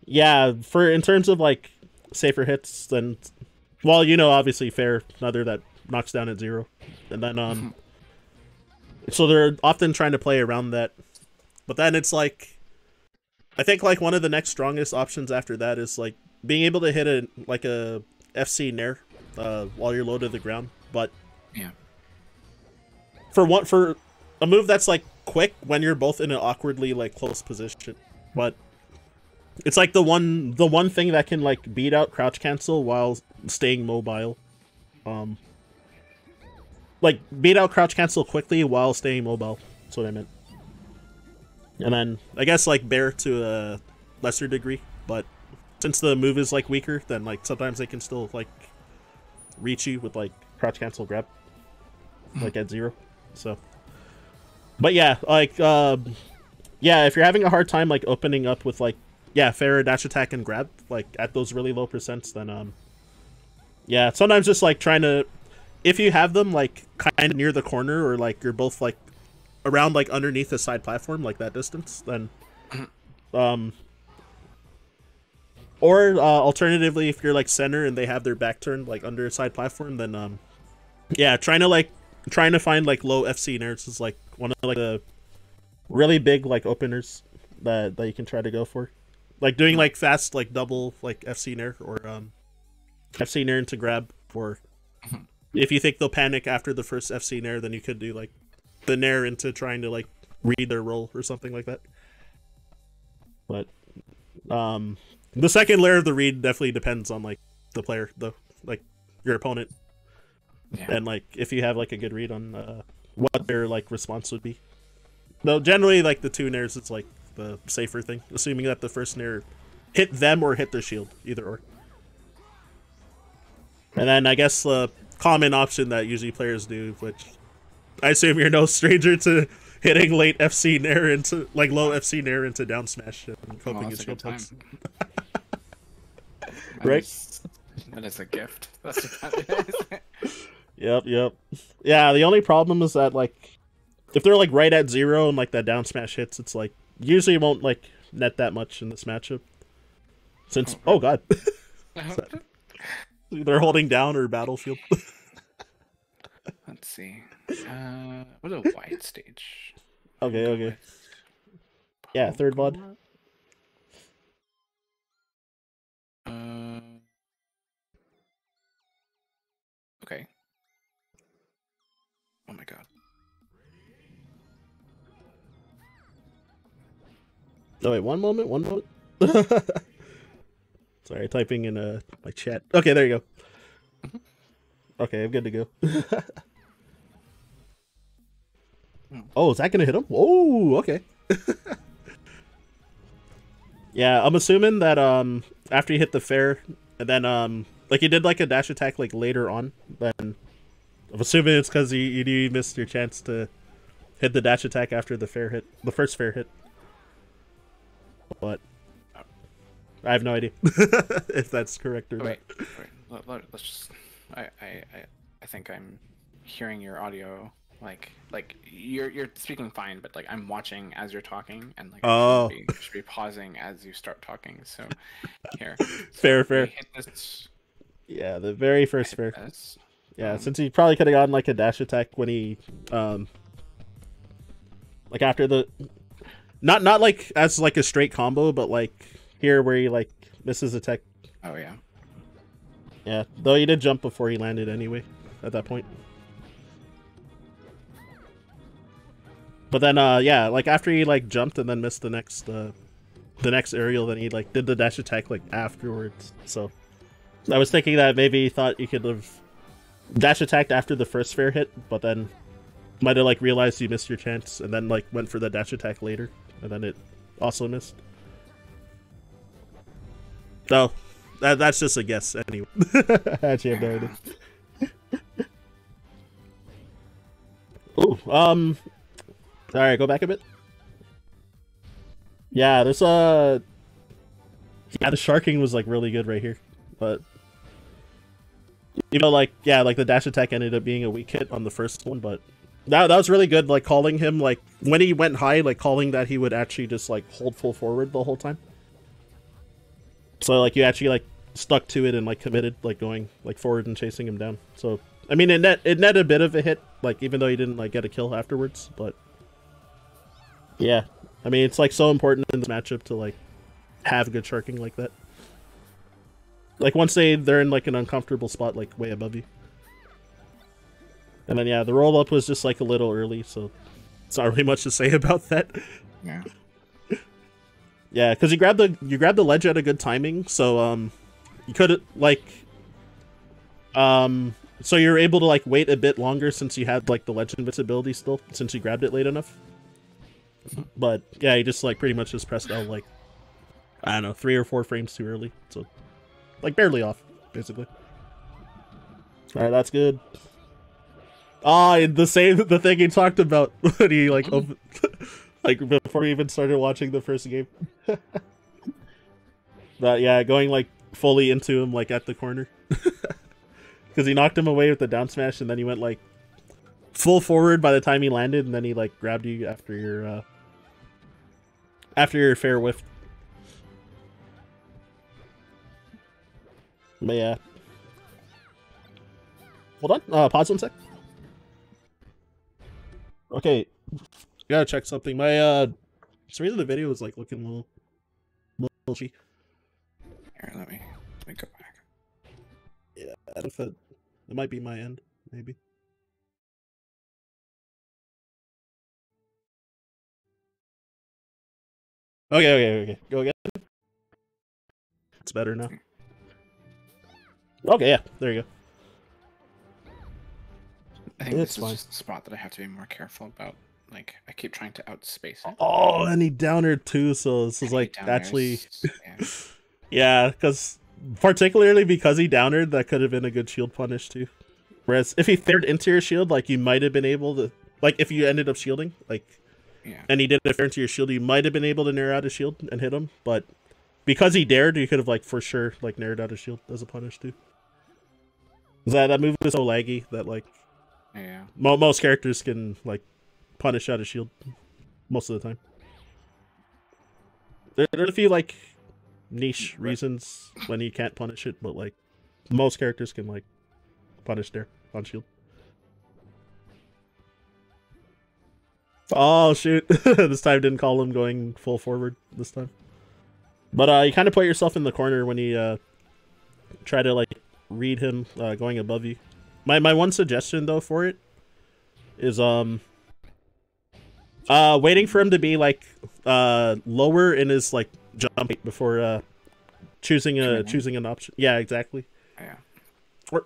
Yeah, for in terms of like safer hits, then well, obviously fair, another that knocks down at 0, and then so they're often trying to play around that, but then it's like I think like one of the next strongest options after that is like being able to hit a FC Nair while you're low to the ground, but yeah, for a move that's like quick when you're both in an awkwardly like close position, but it's like the one thing that can like beat out crouch cancel while staying mobile. Like beat out crouch cancel quickly while staying mobile. That's what I meant. And then I guess like bear to a lesser degree, but since the move is like weaker, then like sometimes they can still like reach you with like crouch cancel grab, like at 0. So, but yeah, like yeah, if you're having a hard time like opening up with like fair dash attack and grab like at those really low percents, then yeah, sometimes just like trying to, if you have them like kind of near the corner or like you're both like around like underneath the side platform like that distance, then or alternatively if you're like center and they have their back turned like under a side platform, then yeah, trying to find like low FC nairs is like one of like the really big like openers that you can try to go for, like doing like fast like double like FC nair or FC nair into grab, or if you think they'll panic after the first FC nair, then you could do like the nair into trying to like read their roll or something like that. But the second layer of the read definitely depends on like the player, like your opponent, and like if you have like a good read on what their like response would be. Though generally like the 2 nairs, it's like the safer thing, assuming that the first nair hit them or hit their shield, either or. And then I guess the common option that usually players do, which I assume you're no stranger to hitting late FC nair into like low FC nair into down smash and hoping it shield hooks. Right? That is a gift. That's what that is. Yep. Yeah, the only problem is that like if they're like right at 0 and like that down smash hits, it's like usually won't like net that much in this matchup. Since oh god. They're holding down or battlefield. Let's see. What a wide stage. Okay. Yeah, third VOD. Okay. Oh my god. Oh wait, one moment. Sorry, typing in my chat. Okay, there you go. Okay, I'm good to go. Oh, is that gonna hit him? Oh, okay. Yeah, I'm assuming that after you hit the fair, and then like you did like a dash attack like later on, then I'm assuming it's because you missed your chance to hit the dash attack after the first fair hit. But I have no idea if that's correct or not. Wait. Let's just. I think I'm hearing your audio. Like you're speaking fine, but like I'm watching as you're talking, and like should be pausing as you start talking. So here. Fair. Hit this. Yeah, the very first fair. Yeah, since he probably could have gotten like a dash attack when he like after the not like as like a straight combo, but like here where he like misses a tech. Oh yeah. Yeah, though he did jump before he landed anyway at that point. But then yeah, like after he like jumped and then missed the next aerial, then he like did the dash attack like afterwards. So I was thinking that maybe he thought you could have dash attacked after the first fair hit, but then might have like realized you missed your chance and then like went for the dash attack later, and then it also missed. So that's just a guess anyway. I actually have no idea. Ooh, alright, go back a bit. Yeah, there's yeah, the sharking was like really good right here, but you know, like yeah, like the dash attack ended up being a weak hit on the first one, but that was really good. Like calling him like when he went high, like calling that he would actually just like hold full forward the whole time. So like you actually like stuck to it and like committed like going like forward and chasing him down. So I mean it net a bit of a hit, like even though you didn't like get a kill afterwards, but yeah. I mean it's like so important in this matchup to like have good sharking like that. Like once they're in like an uncomfortable spot like way above you. And then yeah, the roll up was just like a little early, so it's not really much to say about that. Yeah. Yeah, because you grabbed the ledge at a good timing, so you could like so you're able to like wait a bit longer since you had like the ledge invincibility still, since you grabbed it late enough. But yeah, you just like pretty much just pressed L like I don't know, 3 or 4 frames too early, so like barely off, basically. All right, that's good. Ah, and the thing he talked about when he like like before we even started watching the first game. But yeah, going like fully into him like at the corner. Because he knocked him away with the down smash and then he went like full forward by the time he landed and then he like grabbed you after your fair whiff. But yeah. Hold on, pause 1 sec. Okay, gotta check something. My for some reason the video was like looking a little cheap. Here, let me go back. Yeah, I don't know if it might be my end, maybe. Okay. Go again. It's better now. Okay, yeah, there you go. I think this is just a spot that I have to be more careful about. Like, I keep trying to outspace it. Oh, and he downered too, so this is like actually... Yeah, because particularly because he downered, that could have been a good shield punish too. Whereas if he fared into your shield, like you might have been able to... Like, if you ended up shielding, like... Yeah. And he did a fair into your shield, you might have been able to narrow out his shield and hit him, but because he dared, you could have like for sure like narrowed out his shield as a punish too. That move is so laggy that like... Yeah. Most characters can like punish out a shield most of the time. There are a few like niche reasons when you can't punish it, but like most characters can like punish there on shield. Oh shoot! This time didn't call him going full forward this time. But you kind of put yourself in the corner when you try to like read him going above you. My one suggestion though for it is waiting for him to be like lower in his like jump height before choosing an option. Yeah, exactly. Yeah. Or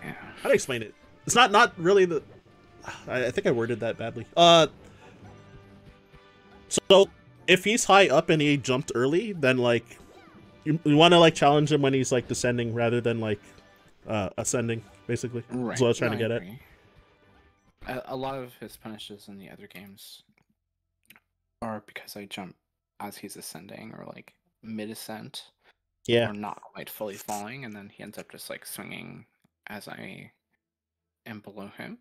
yeah. How to explain it? It's not really the. I think I worded that badly. So if he's high up and he jumped early, then like you want to like challenge him when he's like descending rather than like ascending. Basically, right. That's what I was trying to get at. A lot of his punishes in the other games are because I jump as he's ascending or like mid-ascent. Yeah. Or not quite fully falling, and then he ends up just like swinging as I am below him.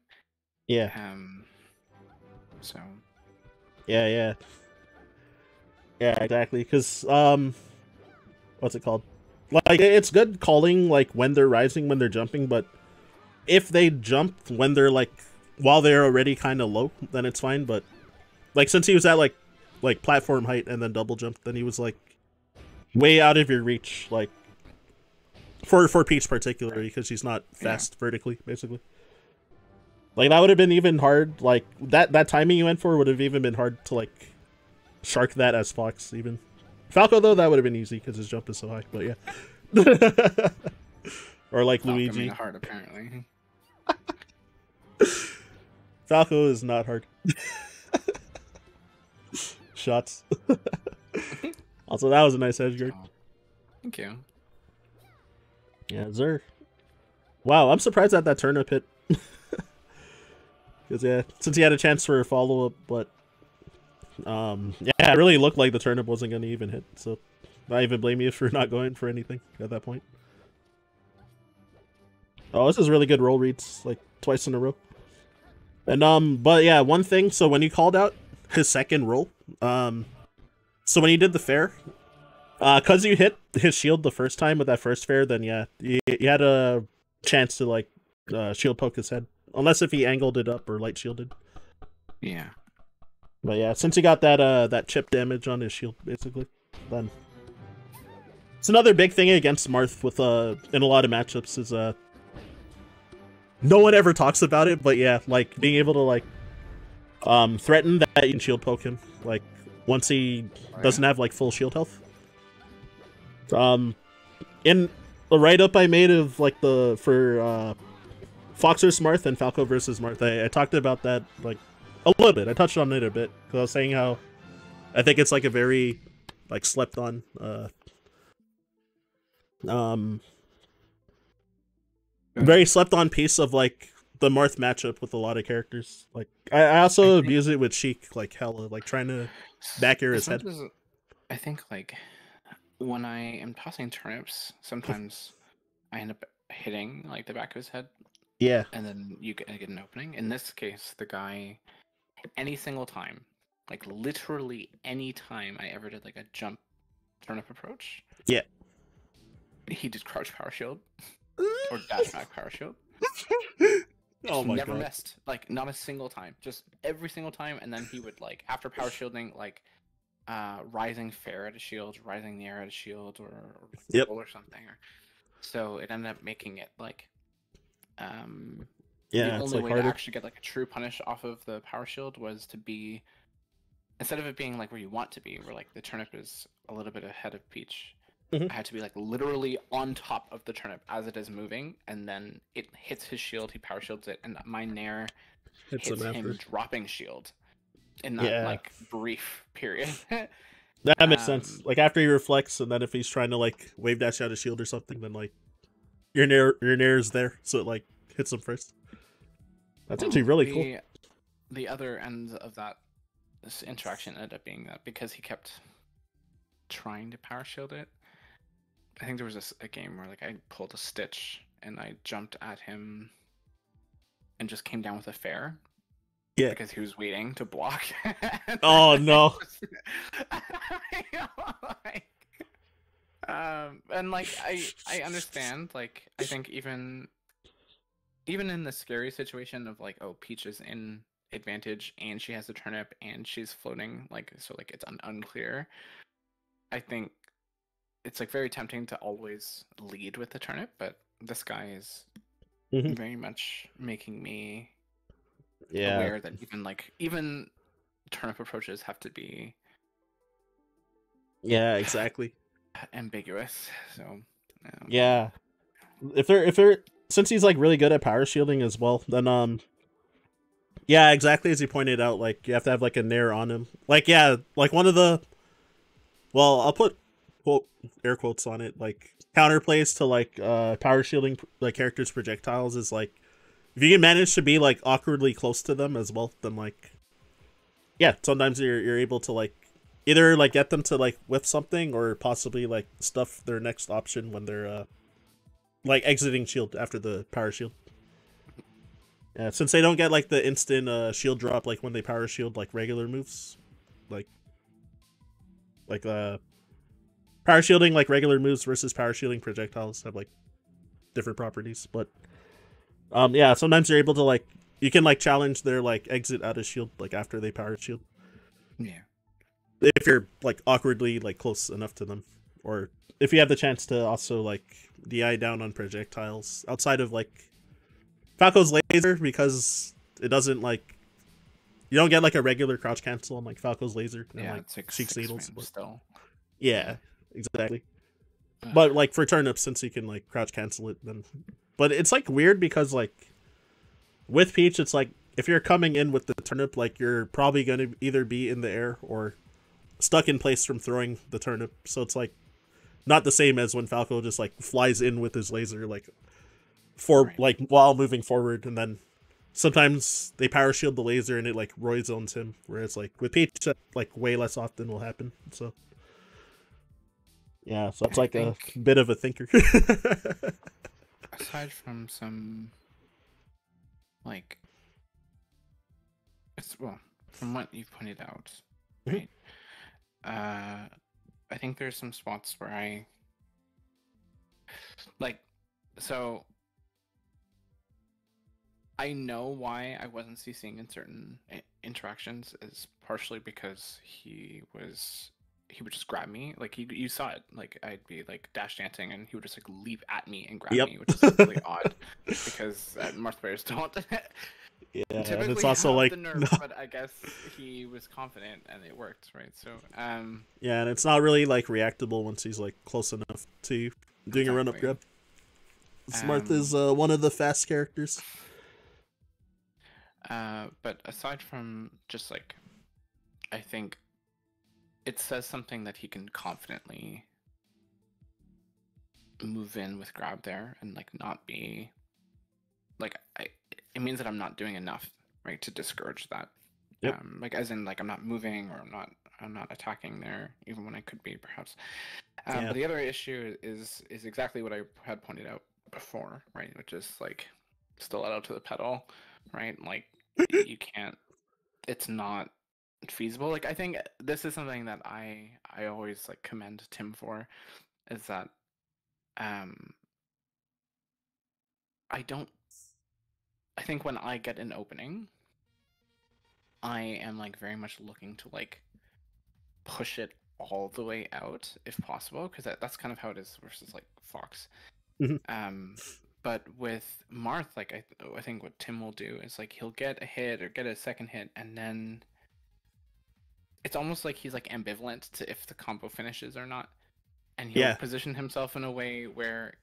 Yeah. So. Yeah, exactly. Because what's it called? Like it's good calling like when they're rising, when they're jumping, but if they jump when they're like while they're already kind of low, then it's fine. But like since he was at like platform height and then double jumped, then he was like way out of your reach, like for Peach particularly, because she's not fast vertically, basically. Like that would have been even hard. Like that timing you went for would have even been hard to like shark that as Fox even. Falco though, that would have been easy because his jump is so high. But yeah. Or like Falco Luigi. made it hard apparently. Falco is not hard. Shots. Also, that was a nice edge guard. Oh, thank you. Yeah, Zer. Wow, I'm surprised at that turnip hit. Because yeah, since he had a chance for a follow-up, but yeah, it really looked like the turnip wasn't going to even hit. So I even blame you for not going for anything at that point. Oh, this is really good roll reads, like twice in a row. And but yeah, one thing. So when you called out his second roll, so when you did the fair, cause you hit his shield the first time with that first fair, then yeah, you had a chance to like shield poke his head, unless if he angled it up or light shielded. Yeah. But yeah, since he got that chip damage on his shield, basically, then it's another big thing against Marth with in a lot of matchups is no one ever talks about it, but yeah, like being able to like threaten that you can shield poke him, like once he doesn't have like full shield health. In the write-up I made of like for Fox vs Marth and Falco versus Marth, I talked about that like a little bit. I touched on it a bit because I was saying how I think it's like a very like slept on very slept on piece of like the Marth matchup with a lot of characters. Like I also abuse it with Sheik like hella, like trying to back air his head. I think like when I am tossing turnips, sometimes I end up hitting like the back of his head. Yeah. And then you get an opening. In this case, the guy, any single time, like literally any time I ever did like a jump turnip approach. Yeah. He did crouch power shield or dash back power shield. Oh my never God. missed, like not a single time, just every single time. And then he would like after power shielding, like rising fair at a shield, rising the air at a shield, or yep. or something. So it ended up making it like yeah, the only like way harder to actually get like a true punish off of the power shield was to be, instead of it being like where you want to be, where like the turnip is a little bit ahead of Peach, I had to be like literally on top of the turnip as it is moving, and then it hits his shield, he power shields it, and my nair hits him dropping shield in that like brief period. That makes sense. Like after he reflects, and then if he's trying to like wave dash out a shield or something, then like your nair is there, so it like hits him first. That's actually really cool. The other end of that this interaction ended up being that because he kept trying to power shield it. I think there was a game where like I pulled a Stitch and I jumped at him and just came down with a fair. Yeah. Because he was waiting to block. Oh no. And like I understand, like I think even in the scary situation of like, oh, Peach is in advantage and she has a turnip and she's floating, like so like it's unclear. I think it's like very tempting to always lead with the turnip, but this guy is very much making me aware that even turnip approaches have to be exactly ambiguous. So if they're since he's like really good at power shielding as well, then exactly as you pointed out, like you have to have like a nair on him, like like one of the I'll put air quotes on it, like counterplays to like power shielding like characters projectiles is like if you can manage to be like awkwardly close to them as well, then like sometimes you're able to like either like get them to like whiff something or possibly like stuff their next option when they're like exiting shield after the power shield. Yeah, since they don't get like the instant shield drop like when they power shield like regular moves, like power shielding like regular moves versus power shielding projectiles have like different properties, but sometimes you're able to like you can like challenge their like exit out of shield like after they power shield. Yeah. If you're like awkwardly like close enough to them, or if you have the chance to also like DI down on projectiles outside of like Falco's laser, because it doesn't like you don't get like a regular crouch cancel on like Falco's laser and like it's like Sheik's needles still. Yeah, exactly. But like for turnips, since you can like crouch cancel it, then but it's like weird because like with Peach, it's like if you're coming in with the turnip, like you're probably gonna either be in the air or stuck in place from throwing the turnip. So it's like not the same as when Falco just like flies in with his laser like like while moving forward, and then sometimes they power shield the laser and it like Roy zones him. Whereas like with Peach, that like way less often will happen. So yeah, so it's like a bit of a thinker. Aside from some like from what you've pointed out, right? I think there's some spots where I Like, so I know why I wasn't CCing in certain interactions is partially because he would just grab me. Like you saw it. Like I'd be like dash dancing and he would just like leap at me and grab Yep. me, which is like really odd because Marth players don't Yeah, and it's typically also have like the nerve, but I guess he was confident and it worked, right? So yeah, and it's not really like reactable once he's like close enough to doing a run up exactly. grab. Smart is one of the fast characters. But aside from just like, I think it says something that he can confidently move in with grab there and like not be like it means that I'm not doing enough, right, to discourage that. Yep. Like as in like I'm not moving or I'm not attacking there even when I could be perhaps. Yeah. But the other issue is exactly what I had pointed out before, right? Which is like stiletto to the pedal, right? Like you can't. It's not feasible. Like I think this is something that I always like commend Tim for, is that I don't. I think when I get an opening, I am like very much looking to like push it all the way out if possible, because that's kind of how it is versus like Fox. But with Marth, like I think what Tim will do is like he'll get a hit or get a second hit, and then it's almost like he's like ambivalent to if the combo finishes or not, and he'll position himself in a way where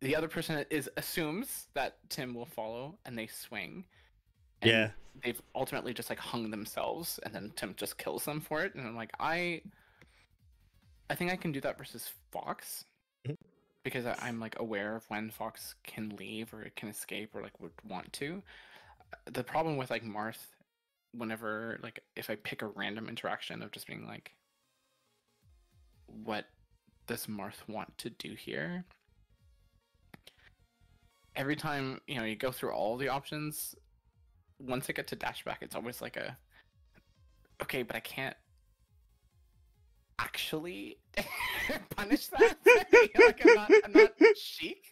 the other person assumes that Tim will follow, and they swing. And they've ultimately just like hung themselves, and then Tim just kills them for it. And I'm like, I think I can do that versus Fox, because I'm like aware of when Fox can leave or it can escape or like would want to. The problem with like Marth, whenever like if I pick a random interaction of just being like, what does Marth want to do here? Every time, you know, you go through all the options, once I get to dash back, it's always like a, okay, but I can't actually punish that. Like I'm not chic.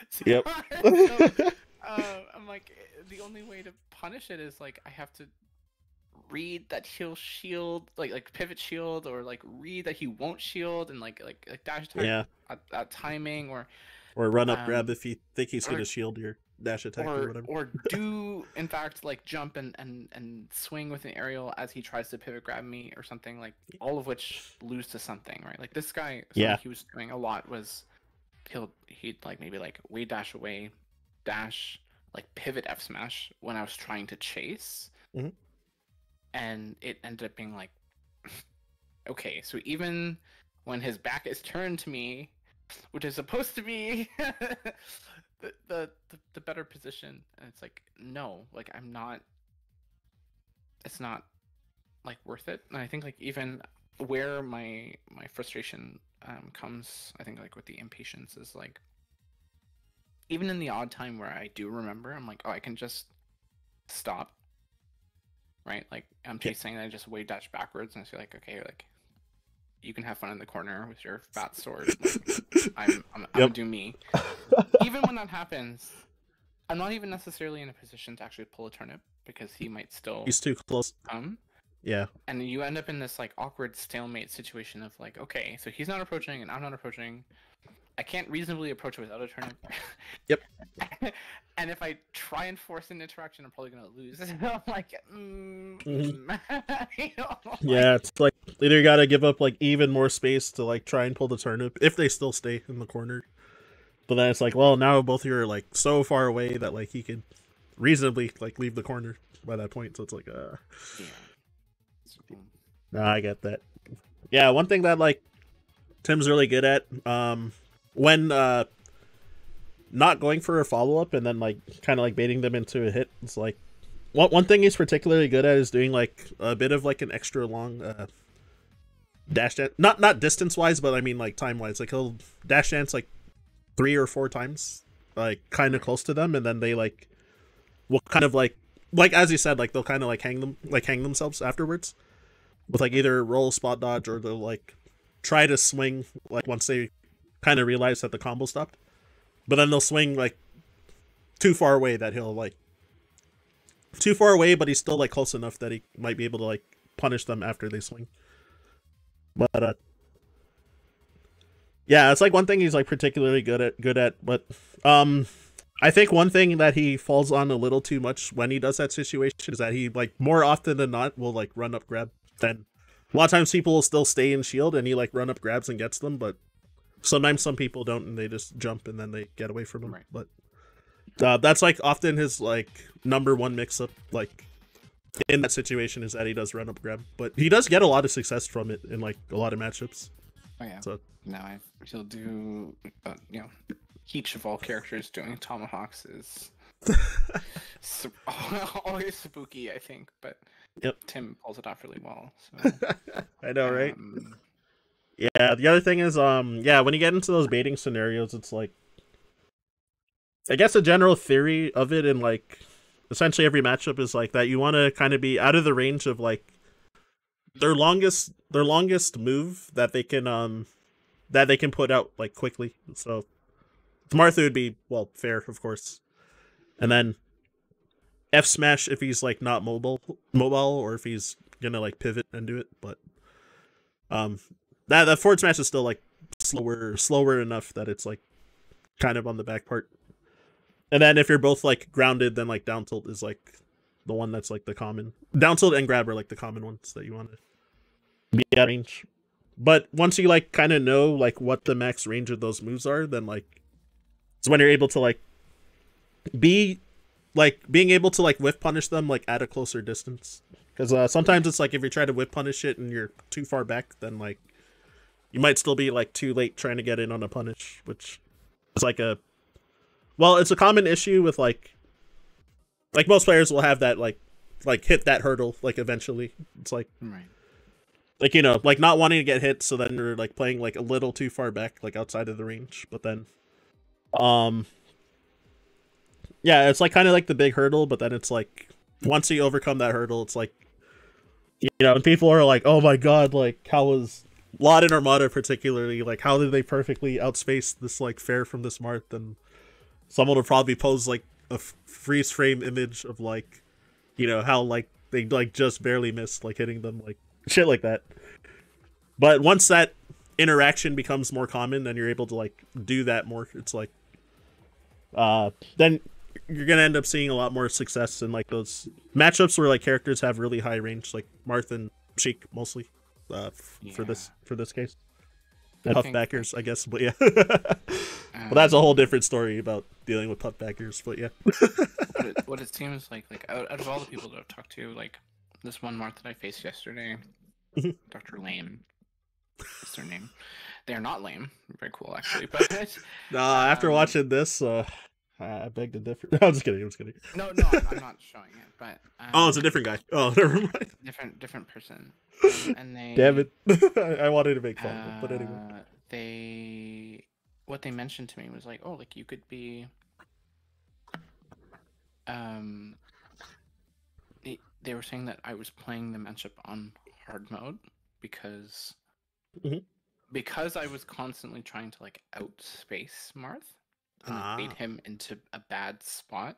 So, yep. so, I'm like, the only way to punish it is like I have to read that he'll shield, like pivot shield, or like read that he won't shield, and like dash attack at timing, or run up grab if you think he's gonna shield your dash attack or whatever. Or do in fact like jump and swing with an aerial as he tries to pivot grab me or something, like all of which lose to something, right? Like this guy, something he was doing a lot was he'd like maybe like way dash away, dash, like pivot F smash when I was trying to chase. And it ended up being like, okay, so even when his back is turned to me, which is supposed to be the better position, and it's like, no, like I'm not, it's not like worth it. And I think like even where my frustration comes, I think like with the impatience is like, even in the odd time where I do remember, I'm like, oh, I can just stop, right? Like I'm chasing and I just wave dash backwards, and I feel like, okay, like you can have fun in the corner with your fat sword. Like, I'm gonna do me. Even when that happens, I'm not even necessarily in a position to actually pull a turnip, because he might still. He's too close. Yeah. And you end up in this like awkward stalemate situation of like, okay, so he's not approaching and I'm not approaching. I can't reasonably approach it without a turnip. Yep. And if I try and force an interaction, I'm probably gonna lose. I'm like, you know, yeah, it's like either you gotta give up like even more space to like try and pull the turnip if they still stay in the corner. But then it's like, well, now both of you are like so far away that like he could reasonably like leave the corner by that point. So it's like, yeah. No, I get that. Yeah, one thing that like Tim's really good at, when not going for a follow-up and then like kind of like baiting them into a hit, it's like one thing he's particularly good at is doing like a bit of like an extra long dash dance, not distance wise, but I mean like time wise. Like he'll dash dance like 3 or 4 times, like kind of close to them, and then they like will kind of like as you said, like they'll kind of like hang themselves afterwards with like either roll spot dodge, or they'll like try to swing like once they kind of realize that the combo stopped. But then they'll swing like too far away that he'll like too far away, but he's still like close enough that he might be able to like punish them after they swing. But yeah, it's like one thing he's like particularly good at. But I think one thing that he falls on a little too much when he does that situation is that he like more often than not will like run up grab. Then a lot of times people will still stay in shield and he like run up grabs and gets them, but sometimes some people don't and they just jump and then they get away from him. Right. But that's like often his like number one mix up like in that situation is that he does run up grab, but he does get a lot of success from it in like a lot of matchups. Oh yeah. So now he'll do each of all characters doing tomahawks is always spooky, I think, but yep. Tim pulls it off really well. So. I know, right? Yeah, the other thing is, yeah, when you get into those baiting scenarios, it's like, I guess a general theory of it in like essentially every matchup is like that you want to kind of be out of the range of like their longest move that they can put out like quickly. So Martha would be, well, fair, of course. And then F smash if he's like not mobile, or if he's gonna like pivot and do it. But that forward smash is still like slower enough that it's like kind of on the back part. And then if you're both like grounded, then like down tilt is like the one that's like the common. Down tilt and grab are like the common ones that you want to be at range. But once you like kind of know like what the max range of those moves are, then like it's when you're able to like being able to like whiff punish them like at a closer distance. Because sometimes it's like if you try to whip punish it and you're too far back, then like you might still be like too late trying to get in on a punish, which is like it's a common issue with like most players will have that like hit that hurdle like eventually. It's like right. Like, you know, like not wanting to get hit, so then you're like playing like a little too far back, like outside of the range. But then yeah, it's like kind of like the big hurdle, but then it's like once you overcome that hurdle, it's like, you know, and people are like, oh my god, like how was Lot and Armada particularly, like how did they perfectly outspace this like fair from this Marth? And someone would probably pose like a freeze frame image of like, you know, how like they like just barely missed like hitting them, like shit like that. But once that interaction becomes more common and you're able to like do that more, it's like then you're gonna end up seeing a lot more success in like those matchups where like characters have really high range, like Marth and Sheik mostly for this case. And puffbackers, I guess, but yeah. Well, that's a whole different story about dealing with puffbackers, but yeah. what it seems like out of all the people that I've talked to, like this one Marth that I faced yesterday, Dr. Lame is their name. They're not lame. Very cool, actually. But after watching this, I beg to differ. No, I'm just kidding. No, I'm not showing it. But oh, it's a different guy. Oh, never mind. Different person. And they. Damn it! I wanted to make fun of it, but anyway. What they mentioned to me was like, oh, like you could be. They were saying that I was playing the matchup on hard mode because I was constantly trying to like outspace Marth and like, bait him into a bad spot.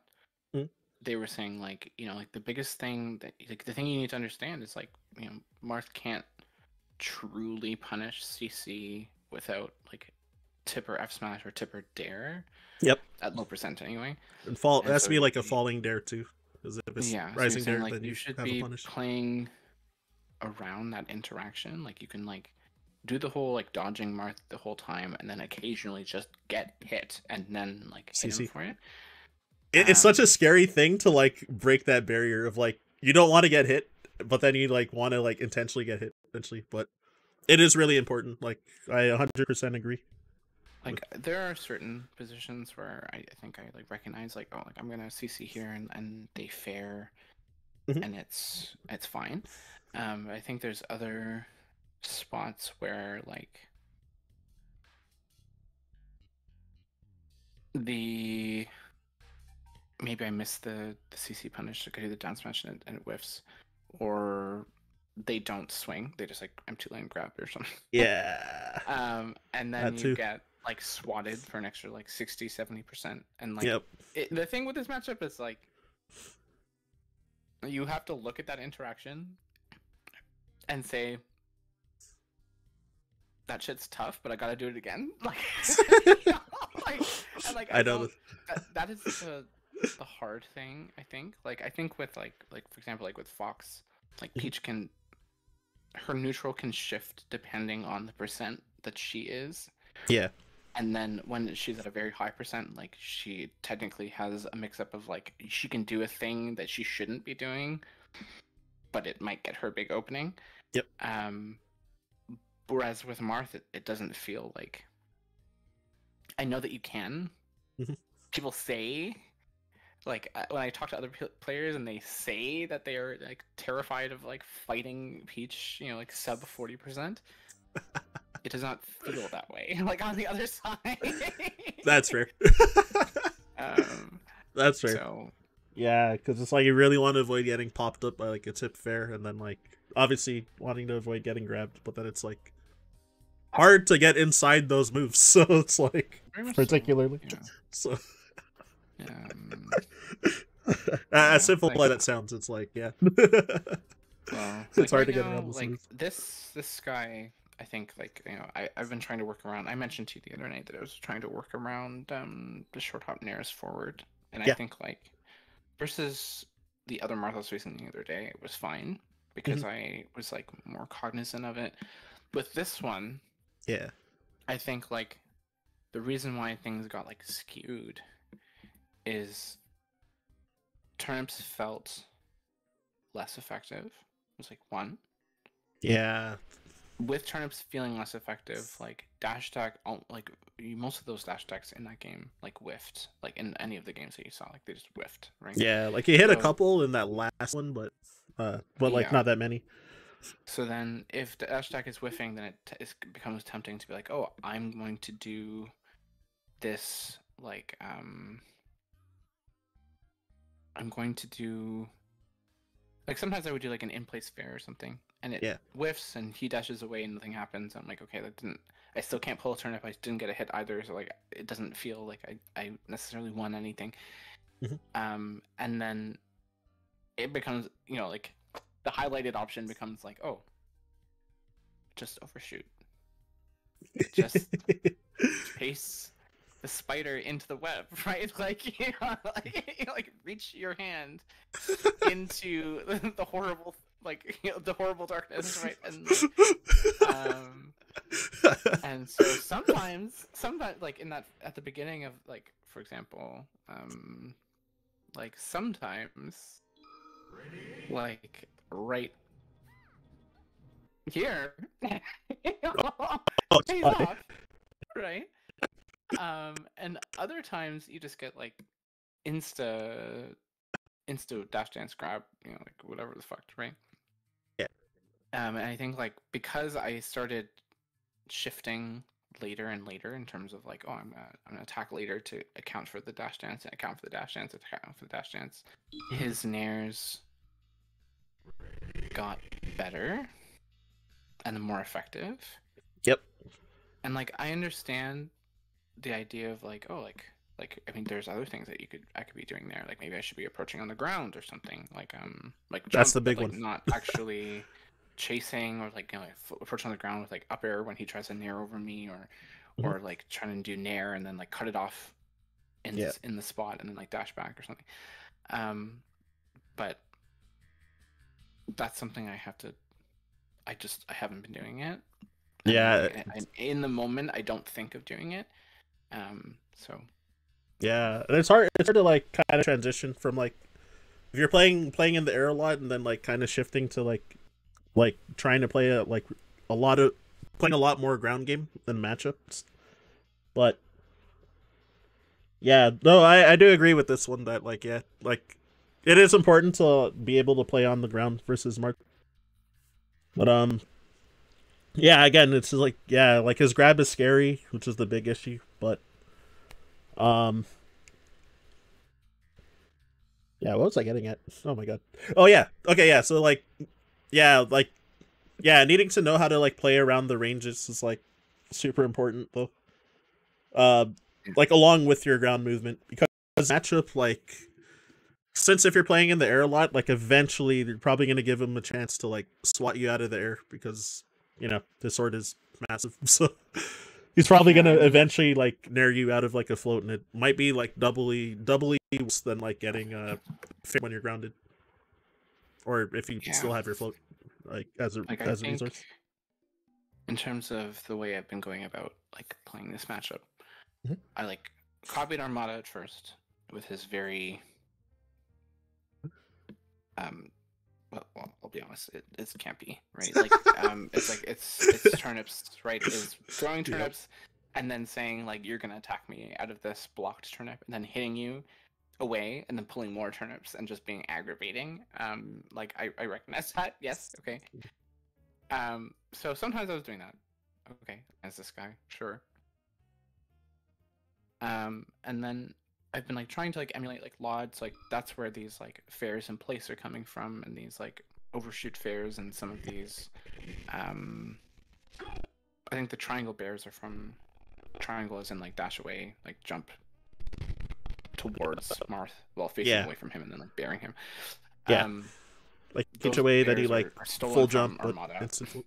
They were saying like, you know, like the biggest thing that like the thing you need to understand is like, you know, Marth can't truly punish CC without like tip or F smash or tip or dare. Yep. At low percent anyway. And it has to be like a falling dare too. Because if it's rising dare, like, then you should be playing around that interaction. Like you can like do the whole like dodging Marth the whole time and then occasionally just get hit and then like hit him for it. It's such a scary thing to like break that barrier of like you don't want to get hit, but then you like want to like intentionally get hit eventually. But it is really important. Like I 100% agree. Like there are certain positions where I think I like recognize like, oh, like I'm gonna CC here and they fair and it's fine. I think there's other spots where like maybe I missed the CC punish, I could do the down smash and it whiffs, or they don't swing, they just like empty lane grab or something. Yeah. And then you get like swatted for an extra like 60-70%. And like Yep. the thing with this matchup is like you have to look at that interaction and say that shit's tough, but I gotta do it again. Like, like I know that is the hard thing. I think with like for example, like with Fox, like Peach can, her neutral can shift depending on the percent that she is. Yeah. And then when she's at a very high percent, like she technically has a mix up of like she can do a thing that she shouldn't be doing, but it might get her big opening. Yep. Whereas with Marth, it doesn't feel like. I know that you can. People say, like when I talk to other players and they say that they are like terrified of like fighting Peach, you know, like sub 40%. It does not feel that way. Like on the other side. That's fair. That's fair. So, yeah, because it's like you really want to avoid getting popped up by like a tip fair, and then like obviously wanting to avoid getting grabbed, but then it's like hard to get inside those moves. So it's like particularly so. As simple like, as that sounds, it's like yeah. Well, it's hard right to get now, around this like move. this guy. I think like I've been trying to work around. I mentioned to you the other night that I was trying to work around the short hop nairs forward, and I think like versus the other Marthas recently the other day, it was fine because I was like more cognizant of it. With this one, yeah, I think like the reason why things got like skewed is turnips felt less effective. It was like one. Yeah. With turnips feeling less effective, like dash attack, like most of those dash attacks in that game, like whiffed. Like in any of the games that you saw, like they just whiffed, right? Yeah, like he hit a couple in that last one, but like not that many. So then, if the dash attack is whiffing, then it becomes tempting to be like, oh, I'm going to do this, like I'm going to do. Like sometimes I would do like an in-place fair or something, and it whiffs, and he dashes away, and nothing happens. I'm like, okay, that didn't. I still can't pull a turnip. I didn't get a hit either, so like it doesn't feel like I necessarily won anything. And then it becomes, you know, like the highlighted option becomes like, oh, just overshoot, just chase the spider into the web, right? Like, you know, like reach your hand into the horrible, like, you know, the horrible darkness, right? And so sometimes, like in that at the beginning of like, for example, like sometimes, like right here, pays off, right? And other times you just get like insta dash dance grab, you know, like whatever the fuck, right? Yeah. And I think like because I started shifting later and later in terms of like, oh, I'm gonna attack later to account for the dash dance, and account for the dash dance, account for the dash dance. His nairs got better and more effective. Yep. And like I understand the idea of like, oh, like I mean, there's other things that I could be doing there. Like maybe I should be approaching on the ground or something. Like that's jump, the big but, like, one. Not actually chasing or like, you know, like, approach on the ground with like up air when he tries to nair over me, or like trying to do nair and then like cut it off in the spot and then like dash back or something. But that's something I haven't been doing it. Yeah. In the moment, I don't think of doing it. So. Yeah, and it's hard to like kind of transition from like if you're playing in the air a lot and then like kind of shifting to like trying to play playing a lot more ground game than matchups. But yeah, no, I do agree with this one that like like it is important to be able to play on the ground versus Mark. But yeah, again, it's like like his grab is scary, which is the big issue, but yeah, what was I getting at? Oh my god. Oh yeah. Okay, yeah. So like needing to know how to like play around the ranges is like super important though. uh, like along with your ground movement, because matchup like since if you're playing in the air a lot, like eventually you're probably gonna give him a chance to like swat you out of the air because his sword is massive, so he's probably Yeah, gonna I mean, eventually like nair you out of like a float, and it might be like doubly worse than like getting when you're grounded, or if you yeah. still have your float like as Like I a think resource. in terms of the way I've been going about like playing this matchup, Mhm. I like copied Armada at first with his very well, I'll be honest, it's campy, right? Like it's like it's turnips, right? Is throwing Yep. turnips and then saying like you're gonna attack me out of this blocked turnip and then hitting you away and then pulling more turnips and just being aggravating. Like I recognize that, yes, okay. So sometimes I was doing that. Okay, as this guy, sure. And then I've been like trying to like emulate like LODs, like that's where these like fairs in place are coming from, and these like overshoot fairs and some of these. I think the triangle bears are from triangle as in like dash away, like jump towards Marth while facing Yeah, away from him and then like bearing him. yeah, like each Those way that he bears like are stolen full jump from but Armada. instant.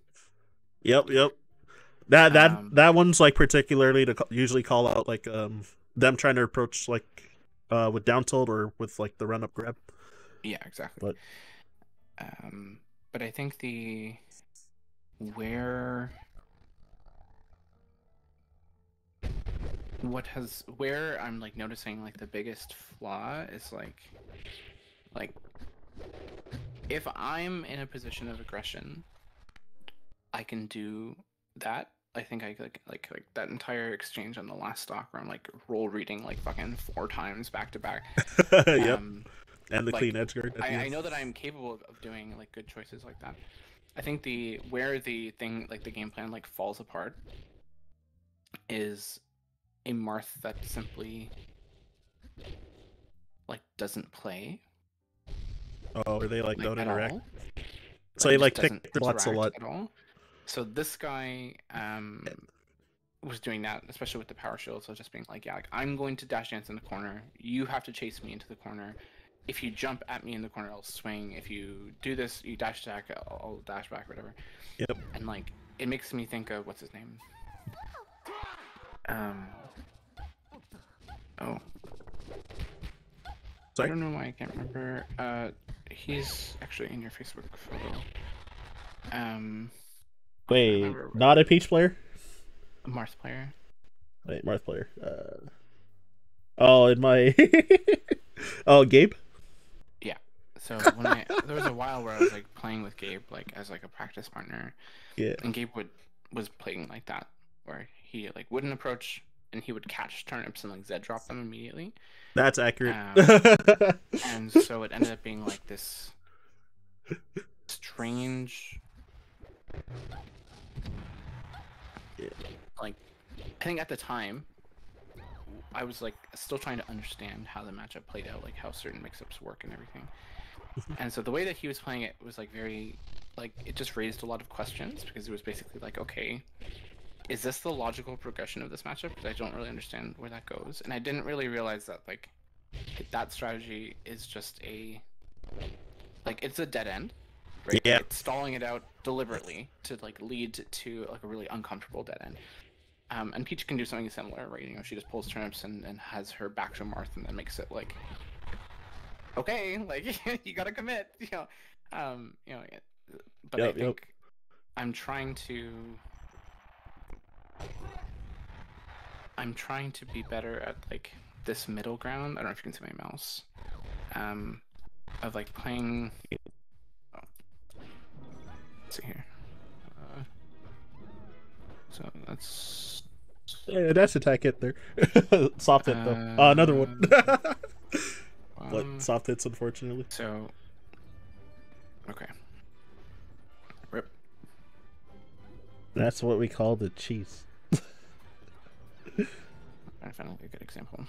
Yep. That one's like particularly to usually call out like them trying to approach like with down tilt or with like the run up grab. Yeah, exactly. But But I think where I'm like noticing like the biggest flaw is like if I'm in a position of aggression, I can do that. I think I like that entire exchange on the last stock where I'm like roll reading like fucking 4 times back to back. Yep, and the Like clean edge guard. I know that I'm capable of doing like good choices like that. I think where the thing like the game plan like falls apart is a Marth that simply like doesn't play. Oh, or they like don't interact. All. So he like doesn't pick lots a lot at all. So this guy was doing that, especially with the power shield. So just being like, yeah, like I'm going to dash dance in the corner. You have to chase me into the corner. If you jump at me in the corner, I'll swing. If you do this, you dash attack, I'll dash back, whatever. Yep. And like, it makes me think of what's his name? Oh. Sorry? I don't know why I can't remember. He's actually in your Facebook photo. Wait, not a Peach player? A Marth player. Wait, Marth player. Oh, in my oh, Gabe? Yeah. So when there was a while where I was like playing with Gabe like as like a practice partner. Yeah. And Gabe was playing like that, where he like wouldn't approach and he would catch turnips and like Z drop them immediately. That's accurate. And so it ended up being like this strange, like I think at the time I was like still trying to understand how the matchup played out, like how certain mix-ups work and everything. And so the way that he was playing it was like very like it just raised a lot of questions because it was basically like, okay, is this the logical progression of this matchup? Because I don't really understand where that goes, and I didn't really realize that like that strategy is just it's a dead end, right? Yeah. Like, it's stalling it out deliberately to like lead to like a really uncomfortable dead end. And Peach can do something similar, right? You know, she just pulls turnips and has her back to Marth and then makes it like, okay, like you gotta commit, you know. But I think I'm trying to be better at like this middle ground. I don't know if you can see my mouse. Of like playing. Oh. Let's see here. So that's. Yeah, that's attack hit there. Soft hit though. Another one. But soft hits, unfortunately. So. Okay. Rip. That's what we call the cheese. I found a good example.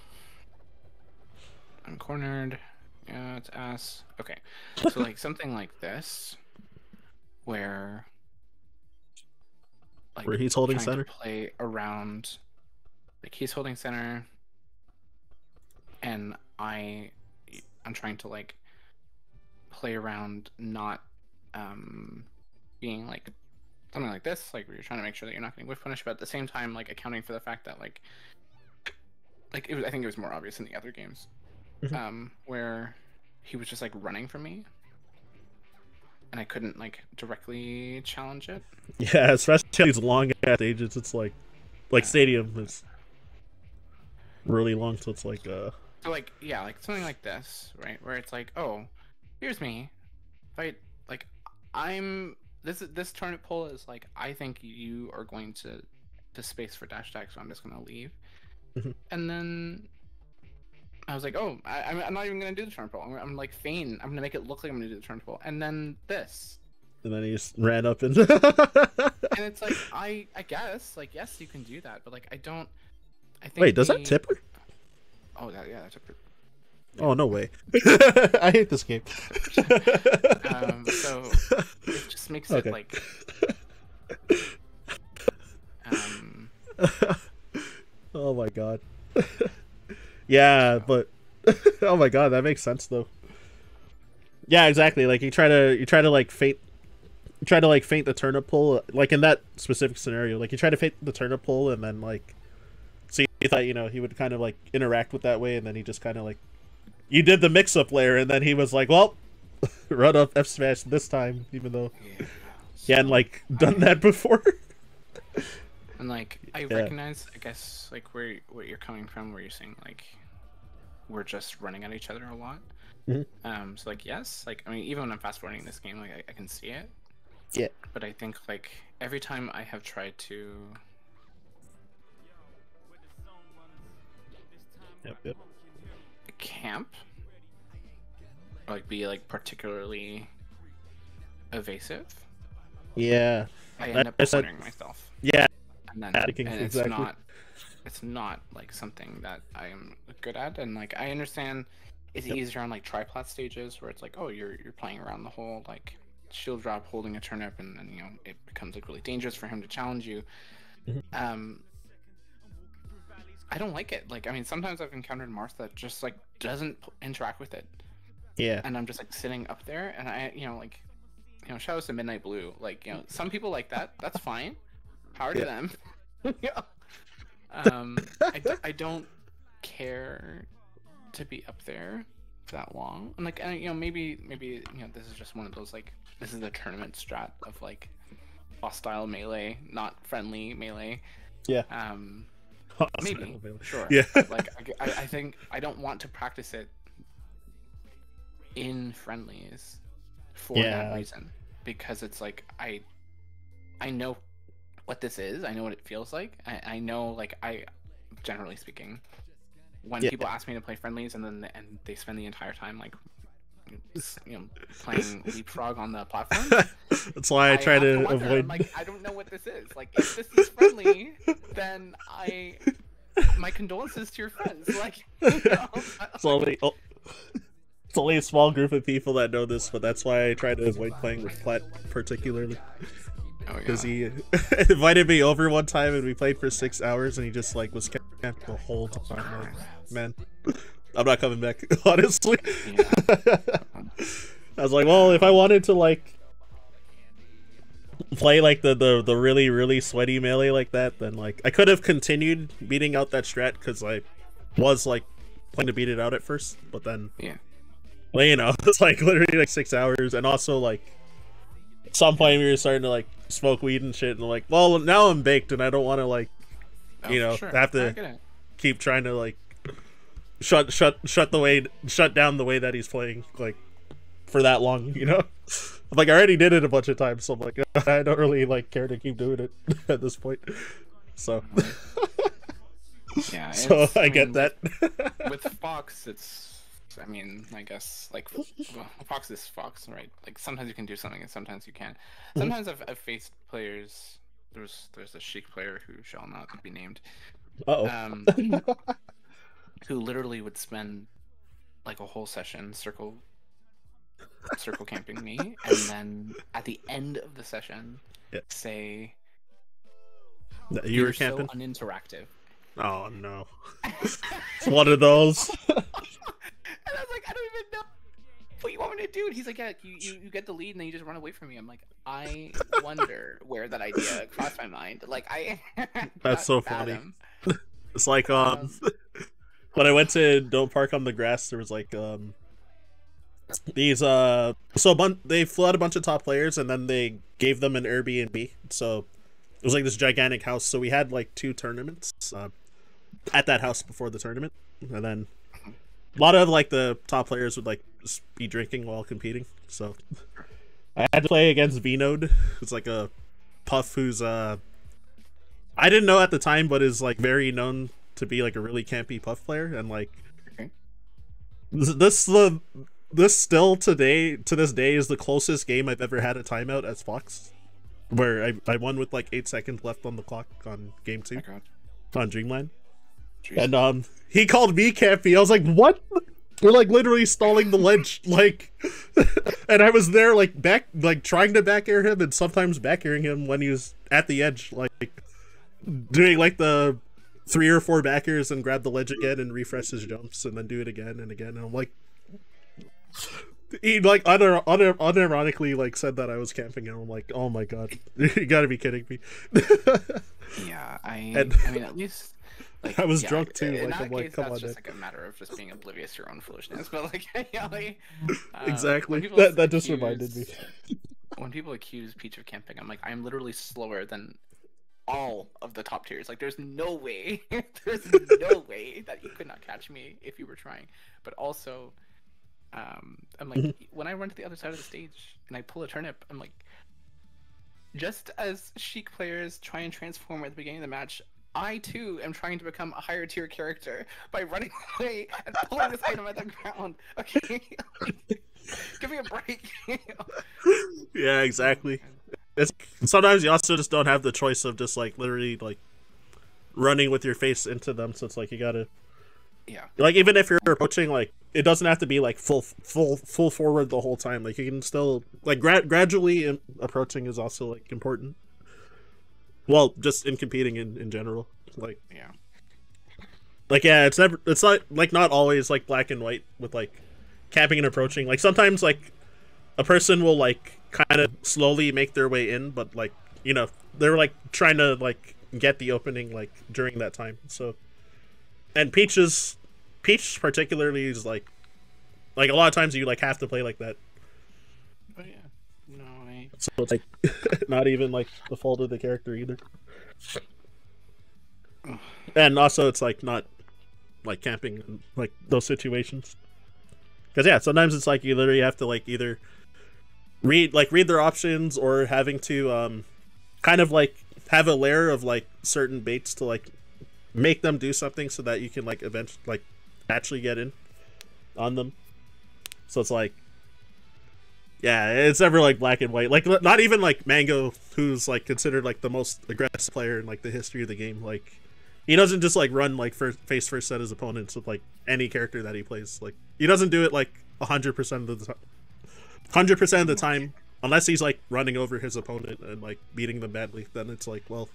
I'm cornered. Yeah, it's ass. Okay. So like something like this, where he's holding center, to play around like he's holding center, and I'm trying to like play around not being like something like this, like where you're trying to make sure that you're not getting whiff punished, but at the same time like accounting for the fact that like it was, I think it was more obvious in the other games, where he was just like running from me and I couldn't like directly challenge it. Yeah, especially these long ass stages. It's like Stadium is really long, so it's like So like yeah, like something like this, right? Where it's like, oh, here's me, fight. Like this turnip pull is like, I think you are going to space for dash attack, so I'm just gonna leave. And then I was like, oh, I'm not even gonna do the turnip pull. I'm like feign. I'm gonna make it look like I'm gonna do the turnip pull, and then this. And then he just ran up and. And it's like I guess like yes, you can do that, but like I don't. I think. Wait, does that tip her? Oh yeah, that took her. Oh no way! I hate this game. So it just makes it like. Oh my god. Yeah, but oh my god, that makes sense though. Yeah, exactly. Like you try to like feint the turnip pull, like in that specific scenario. Like you try to feint the turnip pull, and then like, so you thought he would kind of like interact with that way, and then he just kind of like, you did the mix-up layer, and then he was like, well, run up F smash this time, even though he hadn't like done that before. And like I recognize, I guess, like what you're coming from, where you're saying like we're just running at each other a lot. So like yes, like I mean even when I'm fast forwarding this game, like I can see it. Yeah. But I think like every time I have tried to camp, or like be like particularly evasive, yeah, I end up cornering myself. Yeah. And then Exactly. it's not like something that I am good at, and like I understand it's easier on like triplat stages where it's like, oh, you're playing around the whole like shield drop holding a turnip, and then it becomes like really dangerous for him to challenge you. I don't like it. Like I mean, sometimes I've encountered Marth that just like doesn't interact with it. Yeah. And I'm just like sitting up there, and I like shout out to Midnight Blue. Like some people like that. That's fine. Power to them. I don't care to be up there for that long. And like maybe this is just one of those like this is the tournament strat of like hostile melee, not friendly melee. Yeah. Maybe sure. Yeah. Like I think I don't want to practice it in friendlies for that reason, because it's like I know what this is. I know what it feels like. I know, like, generally speaking, when people ask me to play friendlies and they spend the entire time like playing leapfrog on the platform. That's why I try to wonder, avoid. I'm like, I don't know what this is. Like, if this is friendly, then my condolences to your friends. Like, It's only a small group of people that know this, but that's why I try to avoid playing with Plat particularly. Because he invited me over one time and we played for 6 hours and he just like was camped the whole time. Like, man, I'm not coming back, honestly. I was like, well, if I wanted to like play like the really really sweaty melee like that, then like I could have continued beating out that strat, because I was like planning to beat it out at first, but then well, it's like literally like 6 hours, and also like at some point we were starting to like smoke weed and shit, and like, well, now I'm baked and I don't want to like have to keep trying to like shut down the way that he's playing like for that long, like I already did it a bunch of times, so I'm like, I don't really like care to keep doing it at this point, so yeah. So I get that. With Fox, I mean, I guess like Fox is Fox, right? Like sometimes you can do something and sometimes you can't. Sometimes I've faced players. There's a Sheik player who shall not be named. Who literally would spend like a whole session circle camping me, and then at the end of the session say you were so camping. uninteractive. Oh no. And It's one of those. I was like, I don't even know what you want me to do. And he's like, yeah, you get the lead and then you just run away from me. I'm like, I wonder where that idea crossed my mind. Like, I That's cannot so funny. fathom. It's like when I went to Don't Park on the Grass, there was like these they flew out a bunch of top players and then they gave them an Airbnb. So it was like this gigantic house. So we had like 2 tournaments at that house before the tournament, and then a lot of like the top players would like just be drinking while competing. So I had to play against V-Node, who's like a puff who's I didn't know at the time, but is like very known to be like a really campy puff player, and like this still to this day is the closest game I've ever had a timeout as Fox, where I won with like 8 seconds left on the clock on game 2 on Dreamland. Jeez. And he called me campy. I was like, what? We're like literally stalling the ledge, like, and I was there like trying to back air him and sometimes back airing him when he was at the edge, like doing like the 3 or 4 backers and grab the ledge again and refresh his jumps and then do it again and again. And I'm like, he like unironically like said that I was camping, and I'm like, oh my god, you gotta be kidding me. Yeah, I mean, at least like, I was drunk too. In like, that I'm case, like, come that's on, just man. like a matter of just being oblivious to your own foolishness. But like, yeah, like Exactly. That just reminded me. When people accuse Peach of camping, I'm like, I'm literally slower than all of the top tiers. Like, there's no way, there's no way that you could not catch me if you were trying. But also, I'm like, when I run to the other side of the stage and I pull a turnip, I'm like, just as Sheik players try and transform at the beginning of the match, I too am trying to become a higher tier character by running away and pulling this item at the ground. Okay, give me a break. Yeah, exactly. It's sometimes you also just don't have the choice of just like literally like running with your face into them. So it's like you gotta, like, even if you're approaching, like, it doesn't have to be like full forward the whole time. Like, you can still like gradually approaching is also like important. Well, just in competing in general, like, it's not like not always like black and white with like camping and approaching. Like sometimes like a person will like kind of slowly make their way in, but like, you know, they're like trying to like get the opening like during that time. So, and Peach particularly is like a lot of times you like have to play like that. Oh yeah. No, so it's like not even like the fault of the character either. And also it's like not like camping in like those situations, because sometimes it's like you literally have to like either read their options or having to kind of like have a layer of like certain baits to like make them do something so that you can like eventually like actually get in on them. So it's like, it's never like black and white. Like, not even like Mango, who's like considered like the most aggressive player in like the history of the game. Like, he doesn't just like run like face first at his opponents with like any character that he plays. Like, he doesn't do it like 100% of the time. 100% of the time, unless he's like running over his opponent and like beating them badly. Then it's like, well,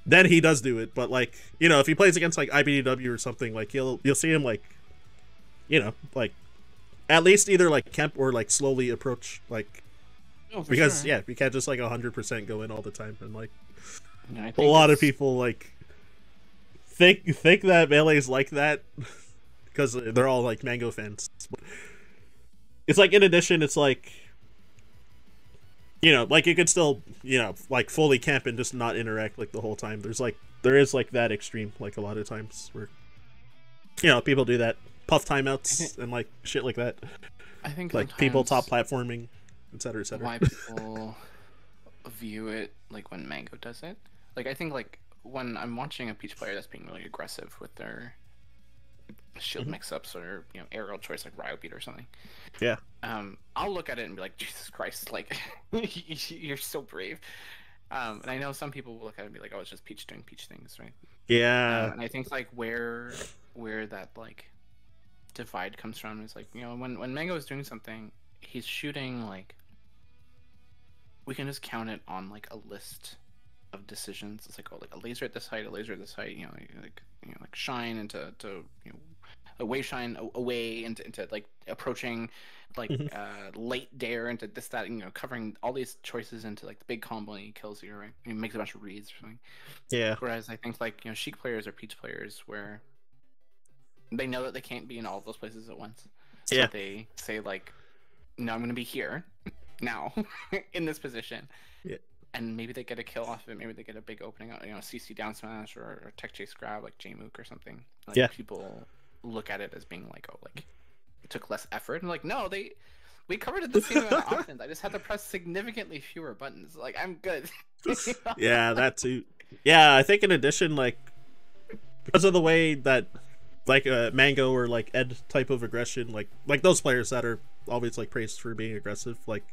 then he does do it. But like, you know, if he plays against like IBDW or something, like you'll see him like, you know, like at least either like camp or like slowly approach, like, because sure. we can't just like 100% go in all the time. And like a lot of people like think that Melee's like that because they're all like Mango fans. It's like, in addition, it's like, you know, like you could still, you know, like fully camp and just not interact like the whole time. There is like that extreme like a lot of times where, you know, people do that, puff timeouts and like shit like that. I think like people top platforming, etc., etc. Why people view it like when Mango does it. Like, I think like when I'm watching a Peach player that's being really aggressive with their shield mix-ups or, you know, aerial choice like Ryo Beat or something. Yeah. I'll look at it and be like, Jesus Christ, like you're so brave. And I know some people will look at it and be like, oh, it's just Peach doing Peach things, right? Yeah. And I think like where that like divide comes from is like, you know, when Mango is doing something, he's shooting like, we can just count it on like a list of decisions. It's like, oh, like a laser at this height, a laser at this height. Like shine into away shine away into like approaching, like late dare into this that, covering all these choices into like the big combo, and he kills you, right? He makes a bunch of reads or something. Yeah. Whereas I think like Sheik players or Peach players where they know that they can't be in all of those places at once. So Yeah. they say like, no, I'm gonna be here now in this position. Yeah. And maybe they get a kill off of it. Maybe they get a big opening, CC down smash or tech chase grab like Jmook or something. Like, yeah. People look at it as being like, oh, like it took less effort. And like, no, we covered it the same amount of options. I just had to press significantly fewer buttons. Like, I'm good. Yeah, that too. Yeah, I think in addition, like, because of the way that like Mango or like Ed type of aggression, like those players that are always like praised for being aggressive, like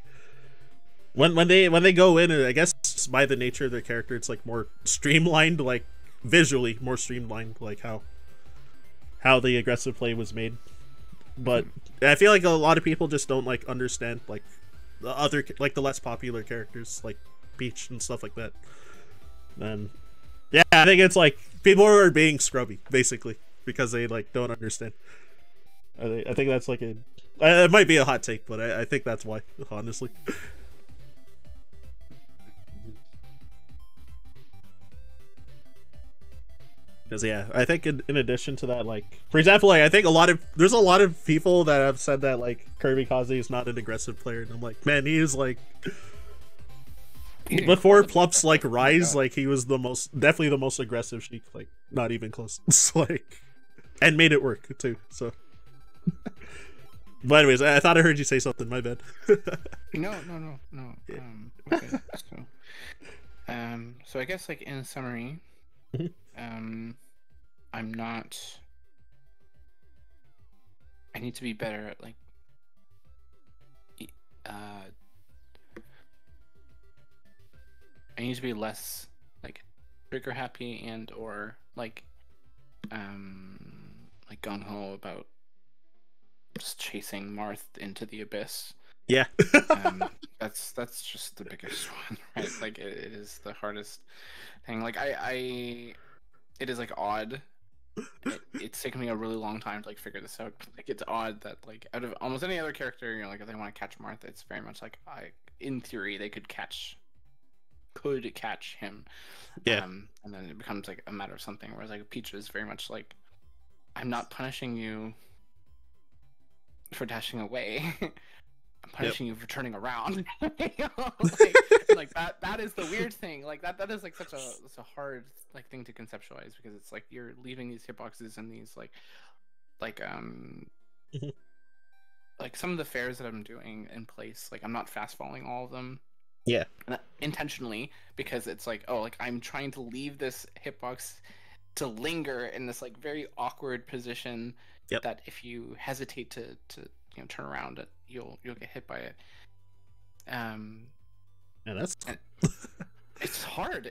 when they go in, I guess by the nature of their character, it's like more streamlined, like visually more streamlined, like how the aggressive play was made. But I feel like a lot of people just don't like understand like the other, like the less popular characters like Peach and stuff like that. And yeah, I think it's like people are being scrubby basically because they like don't understand. I think that's like it might be a hot take, but I think that's why, honestly. Because yeah, I think in addition to that, like for example, like I think there's a lot of people that have said that like Kirby Kaze is not an aggressive player, and I'm like, man, he is like before Plups like Rise, like he was definitely the most aggressive Sheik, like not even close. It's like, and made it work too. So, but anyways, I thought I heard you say something. My bad. No. Yeah. Okay. So I guess like in summary, I'm not. I need to be better at like. I need to be less like trigger happy and or like gung ho about just chasing Marth into the abyss. Yeah. That's just the biggest one, right? Like it is the hardest thing. Like it is like odd. It's taken me a really long time to like figure this out. Like it's odd that like out of almost any other character, like if they want to catch Marth, it's very much like in theory they could catch him. Yeah. And then it becomes like a matter of something. Whereas like Peach is very much like, I'm not punishing you for dashing away. I'm punishing you for turning around. like that is the weird thing. Like that is like such a hard like thing to conceptualize, because it's like you're leaving these hitboxes and these like like some of the fairs that I'm doing in place, like I'm not fast falling all of them. Yeah. Intentionally, because it's like, oh, like I'm trying to leave this hitbox to linger in this like very awkward position. Yep. That if you hesitate to turn around, you'll get hit by it. Yeah, that's it's hard.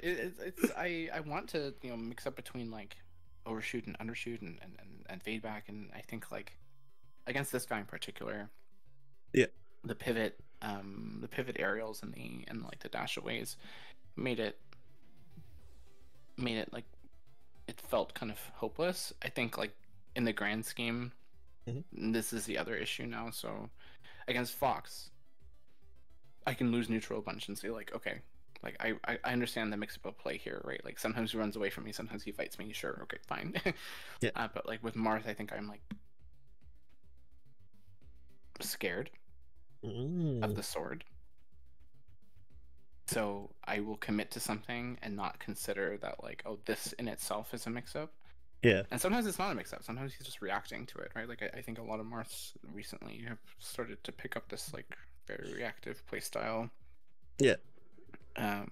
I want to mix up between like overshoot and undershoot and fade back, and I think like against this guy in particular, yeah, the pivot aerials and like the dash aways made it like it felt kind of hopeless. I think like in the grand scheme, this is the other issue now. So against Fox, I can lose neutral a bunch and say like, okay, like I understand the mix-up play here, right? Like sometimes he runs away from me, sometimes he fights me. Sure, okay, fine. Yeah. But like with Marth, I think I'm like scared of the sword. So I will commit to something and not consider that like, oh, this in itself is a mix-up. Yeah. And sometimes it's not a mix-up. Sometimes he's just reacting to it, right? Like I think a lot of Marths recently have started to pick up this like very reactive play style. Yeah. I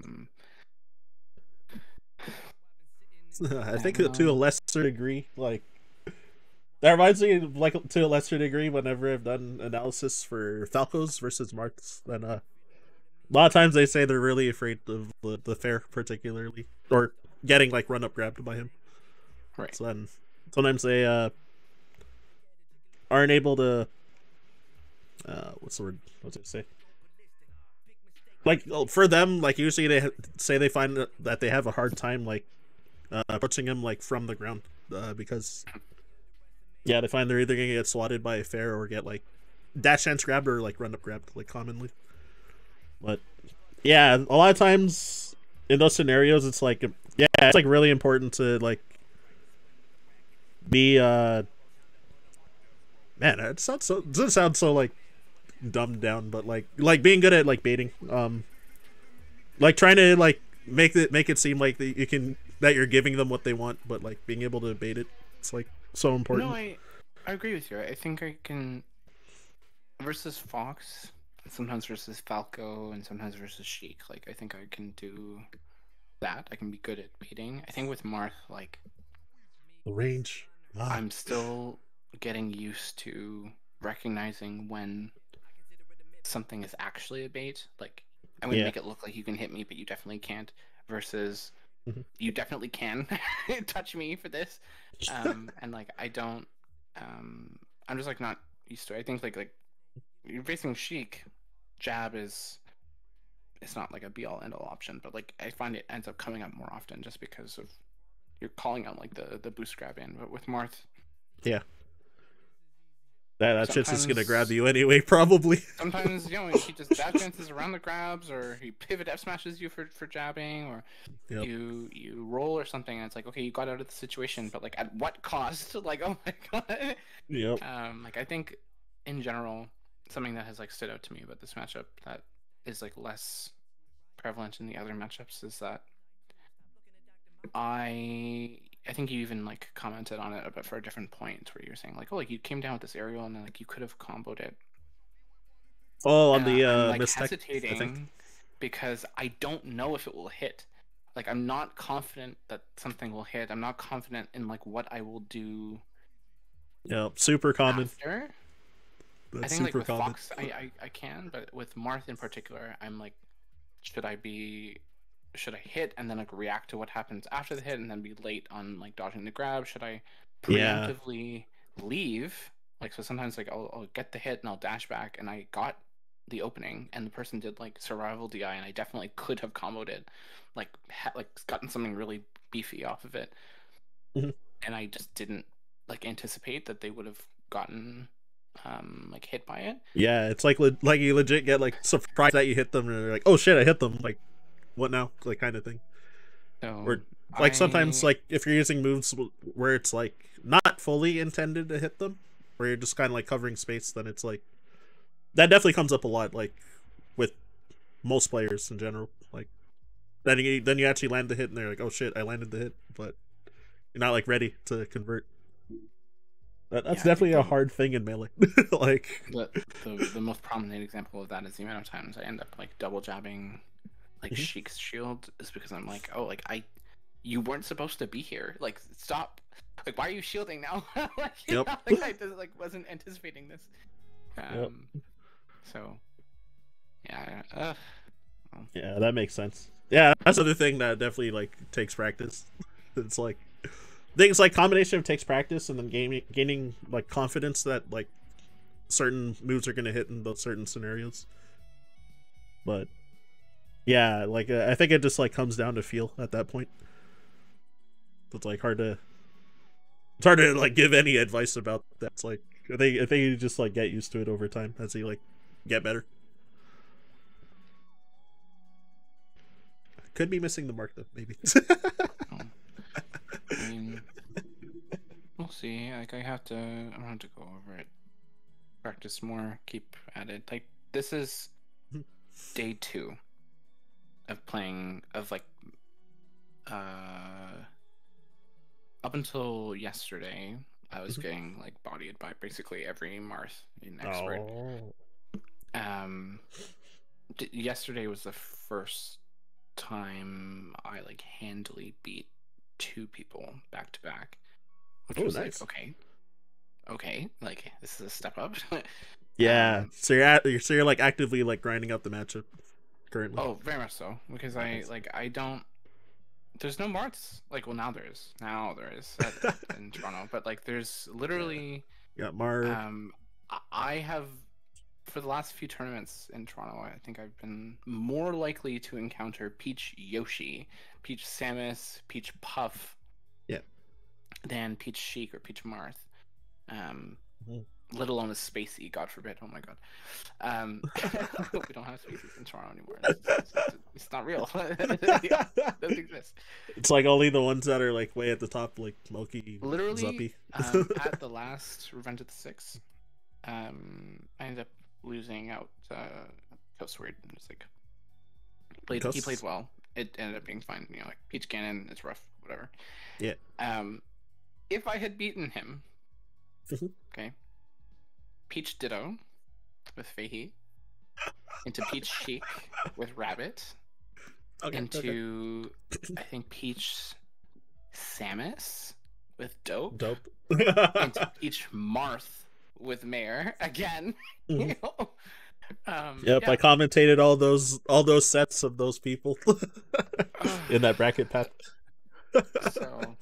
think to a lesser degree, like that reminds me of, like, to a lesser degree, whenever I've done analysis for Falcos versus Marths, then a lot of times they say they're really afraid of the fair, particularly, or getting like run up grabbed by him. Right. So then sometimes they aren't able to what's the word? What's it say? like for them, like usually say they find that they have a hard time like approaching him like from the ground, because yeah, they find they're either gonna get swatted by a fair or get like dash chance grabbed or like run up grabbed like commonly. But yeah, a lot of times in those scenarios, it's like yeah, it's like really important to like be man, it sounds so it doesn't sound so like dumbed down, but like being good at like baiting, like trying to like make it seem like that you can that you're giving them what they want, but like being able to bait it, it's like so important. No, I agree with you. I think I can versus Fox, sometimes versus Falco, and sometimes versus Sheik. Like I think I can do that. I can be good at baiting. I think with Marth, like The range. I'm still getting used to recognizing when something is actually a bait. Like I'm gonna Yeah. make it look like you can hit me, but you definitely can't. Versus Mhm. you definitely can touch me for this. And like I don't. I'm just like not used to it. I think like you're facing Sheik, jab is it's not like a be all end all option, but like I find it ends up coming up more often just because of you're calling out like the boost grab in. But with Marth, Yeah. That shit's just gonna grab sometimes you anyway, probably. sometimes you know he just dash dances around the grabs, or he pivot F smashes you for jabbing, or Yep. you roll or something, and it's like okay, you got out of the situation, but like at what cost? Like oh my god. Yep. Like I think in general, something that has like stood out to me about this matchup that is like less prevalent in the other matchups is that I think you even like commented on it, but for a different point where you were saying like, oh, like you came down with this aerial and then like you could have comboed it. Oh, on And the I'm like mistech, I think. hesitating because I don't know if it will hit. Like I'm not confident that something will hit. I'm not confident in like what I will do Yep. Super common. after. I That's think like super with common. Fox, I can, but with Marth in particular, I'm like, should I hit and then like react to what happens after the hit and then be late on like dodging the grab? Should I Yeah. preemptively leave? Like so sometimes like I'll get the hit and I'll dash back and I got the opening and the person did like survival DI and I definitely could have comboed it, like like gotten something really beefy off of it, Mhm. and I just didn't like anticipate that they would have gotten like hit by it. Yeah, it's like like you legit get like surprised that you hit them, and you're like, oh shit, I hit them. Like, what now? Like kind of thing. So Or like sometimes I like if you're using moves where it's like not fully intended to hit them, where you're just kind of like covering space, then it's like that definitely comes up a lot. Like with most players in general, like then you actually land the hit, and they're like, oh shit, I landed the hit, but you're not like ready to convert. That's yeah, I think definitely a hard thing in melee. Like, the most prominent example of that is the amount of times I end up like double jabbing like Mhm. Sheik's shield is because I'm like, oh, like you weren't supposed to be here. Like, stop. Like, why are you shielding now? Like, you Yep. know, like I just like wasn't anticipating this. Yep. So, yeah. Yeah, that makes sense. Yeah, that's another thing that definitely like takes practice. It's like things like combination of takes practice and then gaining like confidence that like certain moves are gonna hit in those certain scenarios. But yeah, like I think it just like comes down to feel at that point. It's like it's hard to like give any advice about that. It's like I think you just like get used to it over time as you like get better. Could be missing the mark though, maybe. I mean, we'll see. Like, I'm gonna have to go over it, practice more, keep at it. Like, this is day 2 of playing like up until yesterday I was getting like bodied by basically every Marth in expert. Oh. Yesterday was the first time I like handily beat 2 people back to back, which was Nice. like okay, like this is a step up. Yeah, so you're like actively like grinding out the matchup currently. Oh, very much so, because I don't. There's no Marts. Like, well, now there is. Now there is in Toronto, but like, there's literally. Got Mar. I have for the last few tournaments in Toronto, I think I've been more likely to encounter Peach Yoshi, Peach Samus, Peach Puff, Yeah. than Peach Sheik or Peach Marth. Mhm. Let alone a Spacey, God forbid. Oh my god. We don't have Spaceys in Toronto anymore. It's not real. It doesn't exist. It's like only the ones that are like way at the top, like Moki, Literally, Zuppy. at the last Revenge of the Six, I ended up losing out Coastward. It's like he played well. It ended up being fine. You know, like Peach Ganon, it's rough, whatever. Yeah. If I had beaten him, okay, Peach Ditto with Fahey, into Peach Sheik with Rabbit, into I think Peach Samus with Dope, into Peach Marth with Mare again. You know? Yep, yeah. I commentated all those sets of those people in that bracket path. So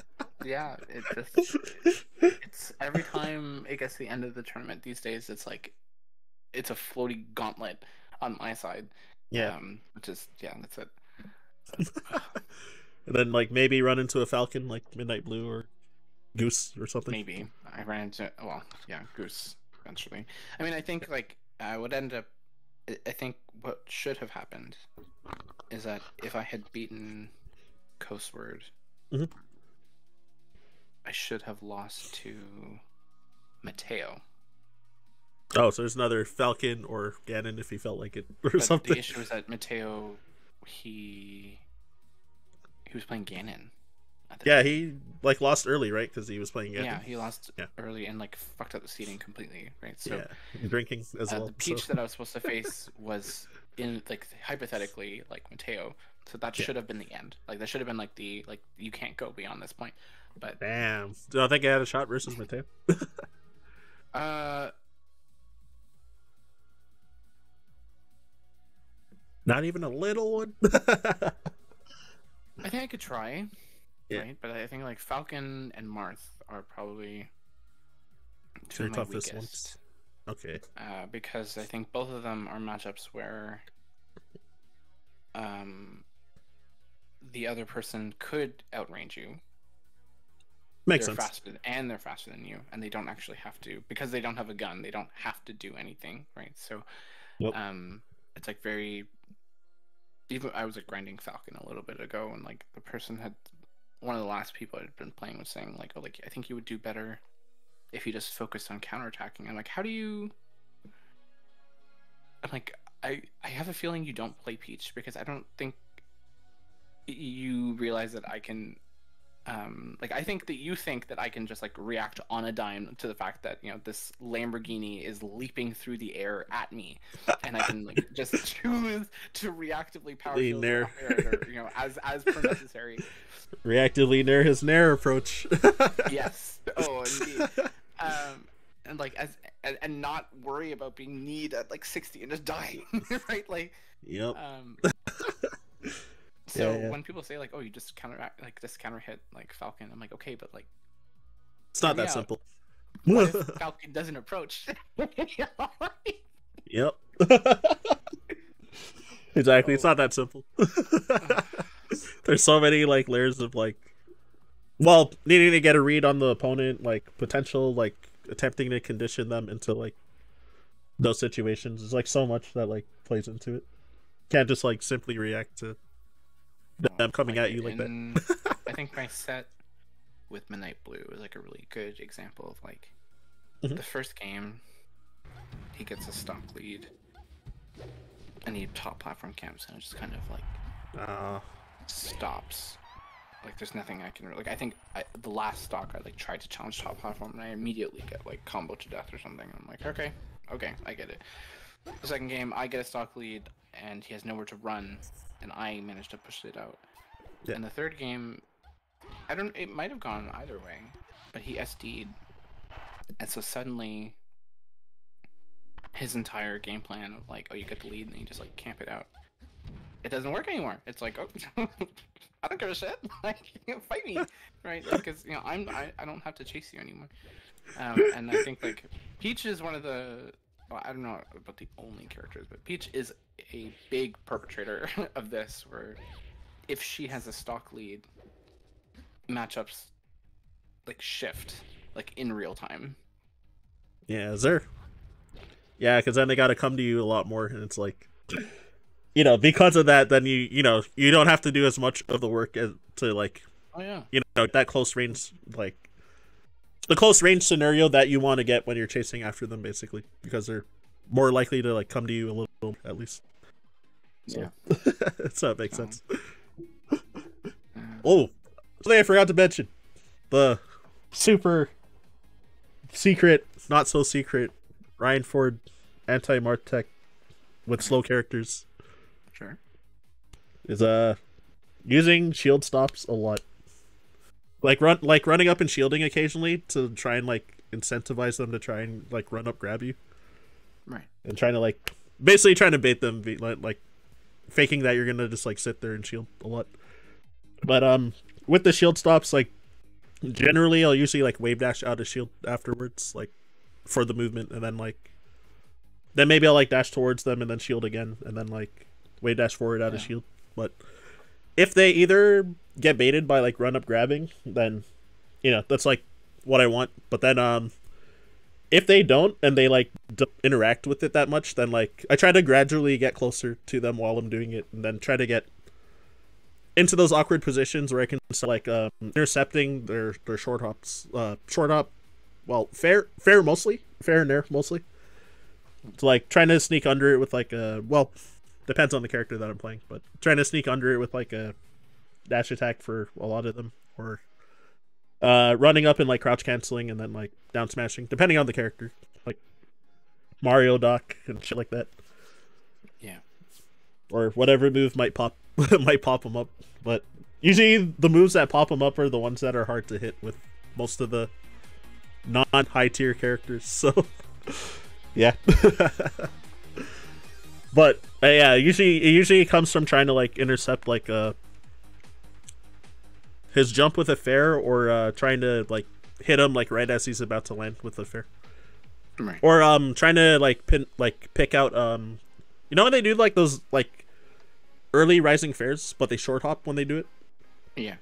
yeah, it's every time it gets to the end of the tournament these days, it's like it's a floaty gauntlet on my side. Yeah. Which is that's it. And then like maybe run into a Falcon like Midnight Blue or Goose or something. Maybe I ran into Goose eventually. I mean, I think like I would end up. I think what should have happened is that if I had beaten Coastward, I should have lost to Mateo. Oh, so there's another Falcon or Ganon if he felt like it or something. The issue is that Mateo, he was playing Ganon. Yeah, he like lost early, right? Because he was playing Ganon. Yeah, he lost early and like fucked up the seating completely, right? So drinking as well. The Peach that I was supposed to face was in like hypothetically like Mateo, so that should have been the end. Like that should have been like the you can't go beyond this point. But damn, do I think I had a shot versus Mateo? Not even a little one. I think I could try, right? But I think like Falcon and Marth are probably two of my toughest ones. Okay. Because I think both of them are matchups where the other person could outrange you. Makes sense. They're faster than you, and they don't actually have to, because they don't have a gun. They don't have to do anything, right? So, it's like very. Even I was like grinding Falcon a little bit ago, and like the person had one of the last people I'd been playing was saying like, "Oh, like I think you would do better if you just focused on counterattacking." I'm like, "How do you?" I'm like, I have a feeling you don't play Peach because I don't think you realize that I can. Like I think that you think that I can just like react on a dime to the fact that this Lamborghini is leaping through the air at me, and I can like just choose to reactively power shield or as per necessary. Reactively nair his nair approach. Yes. Oh, indeed. And like and not worry about being kneed at like 60 and just dying, right? Like. Yep. So when people say like, "Oh, you just counter hit like Falcon," I'm like, okay, but like, it's not that simple. What if Falcon doesn't approach? Yep. Exactly. It's not that simple. There's so many like layers of like, needing to get a read on the opponent, like potential like attempting to condition them into like those situations. There's like so much that like plays into it. Can't just like simply react to them coming at you like that. I think my set with Midnight Blue is like a really good example of like the first game he gets a stock lead and he top platform camps and it just kind of like stops. Like there's nothing I can like. I think the last stock I like tried to challenge top platform and I immediately get like combo to death or something. I'm like, okay, I get it. The second game I get a stock lead and he has nowhere to run. And I managed to push it out. Yeah. And the third game, it might have gone either way, but he SD'd. And so suddenly, his entire game plan of like, oh, you get the lead and then you just like camp it out. It doesn't work anymore. It's like, oh, I don't give a shit. Like, fight me, right? Because I don't have to chase you anymore. And I think like Peach is one of the well, I don't know about the only characters, but Peach is a big perpetrator of this, where if she has a stock lead, matchups like shift like in real time. Yeah, is there? Yeah, because then they got to come to you a lot more, and it's like, you know, because of that, then you know you don't have to do as much of the work as to like, Oh yeah. you know, that close range, like the close range scenario that you want to get when you're chasing after them, basically, because they're more likely to like come to you a little at least. So, Yeah. so it makes sense. Oh, something I forgot to mention: the super secret, not so secret, Ryan Ford anti-Martech with slow characters Sure. is using shield stops a lot. Like running up and shielding occasionally to try and like incentivize them to try and like run up grab you. Right. And trying to like basically trying to bait them, like faking that you're gonna just like sit there and shield a lot. But with the shield stops, like generally I'll usually like wave dash out of shield afterwards, like for the movement, and then maybe I'll like dash towards them and then shield again, and then like wave dash forward out of shield. But if they either get baited by like run up grabbing, then you know that's like what I want. But then if they don't and they like don't interact with it that much, then like I try to gradually get closer to them while I'm doing it, and then try to get into those awkward positions where I can start like intercepting their short hops, short hop, well fair mostly, fair and air mostly. So like trying to sneak under it with like a, well, depends on the character that I'm playing, but trying to sneak under it with like a dash attack for a lot of them, or running up and like crouch canceling and then like down smashing, depending on the character, like Mario Doc and shit like that. Yeah. Or whatever move might pop might pop them up. But usually the moves that pop them up are the ones that are hard to hit with most of the non-high tier characters. So yeah. But yeah, it usually comes from trying to like intercept like his jump with a fair, or trying to like hit him like right as he's about to land with a fair. Right. Or trying to like pick out you know when they do like those like early rising fairs, but they short hop when they do it? Yeah.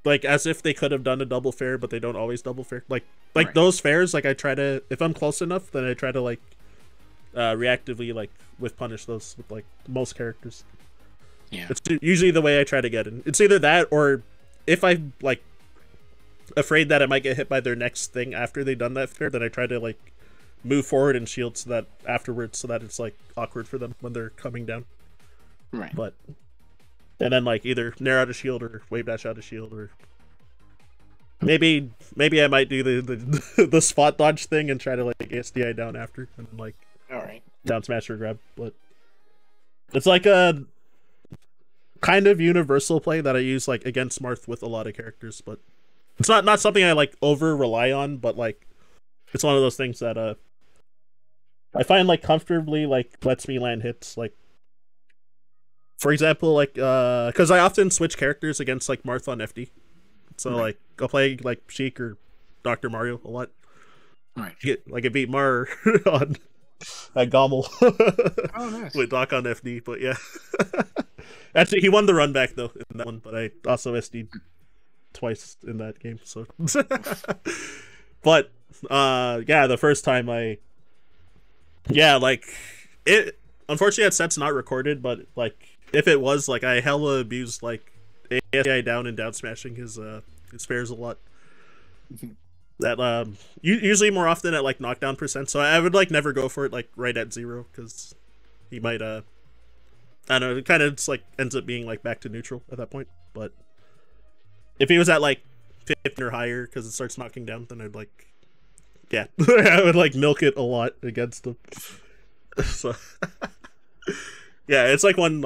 Like as if they could have done a double fair, but they don't always double fair. Like Right. those fairs, like I try to, if I'm close enough, then I try to like reactively like with punish those with like most characters. Yeah. It's usually the way I try to get in. It's either that, or if I'm like afraid that I might get hit by their next thing after they've done that fair, then I try to like move forward and shield so that afterwards, so that it's like awkward for them when they're coming down. Right. But and then like either nair out a shield or wave dash out a shield, or maybe I might do the the spot dodge thing and try to like SDI down after, and then like All right. down smash or grab. But it's like a kind of universal play that I use like against Marth with a lot of characters, but it's not something I like over rely on, but like it's one of those things that I find like comfortably like lets me land hits. Like for example, like because I often switch characters against like Marth on FD, so Right. like I'll play like Sheik or Dr. Mario a lot. Right. Like I beat Mar on at Gommel Oh, nice. with Doc on FD, but yeah. Actually, he won the run back though in that one, but I also SD'd twice in that game. So, but yeah, the first time like it. Unfortunately, that set's not recorded, but like if it was, like I hella abused like ASI down and down smashing his spares a lot. That usually more often at like knockdown percent, so I would like never go for it like right at 0, because he might I don't know, it kind of just like ends up being like back to neutral at that point. But if he was at like 50 or higher because it starts knocking down, then I'd like, yeah, I would like milk it a lot against him. So yeah, it's like one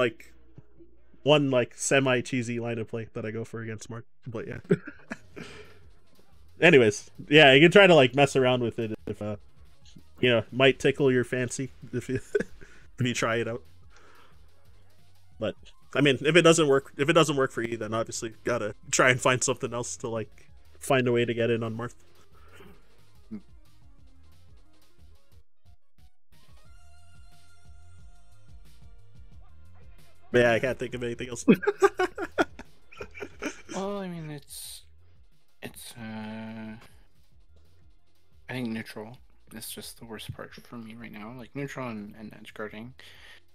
semi cheesy line of play that I go for against Mark. But yeah. Anyways, yeah, you can try to like mess around with it if you know, might tickle your fancy if you if you try it out. But I mean, if it doesn't work for you, then obviously gotta try and find something else to like find a way to get in on Marth. But yeah, I can't think of anything else. Well, I mean, it's I think neutral is just the worst part for me right now. Like neutral and edge guarding.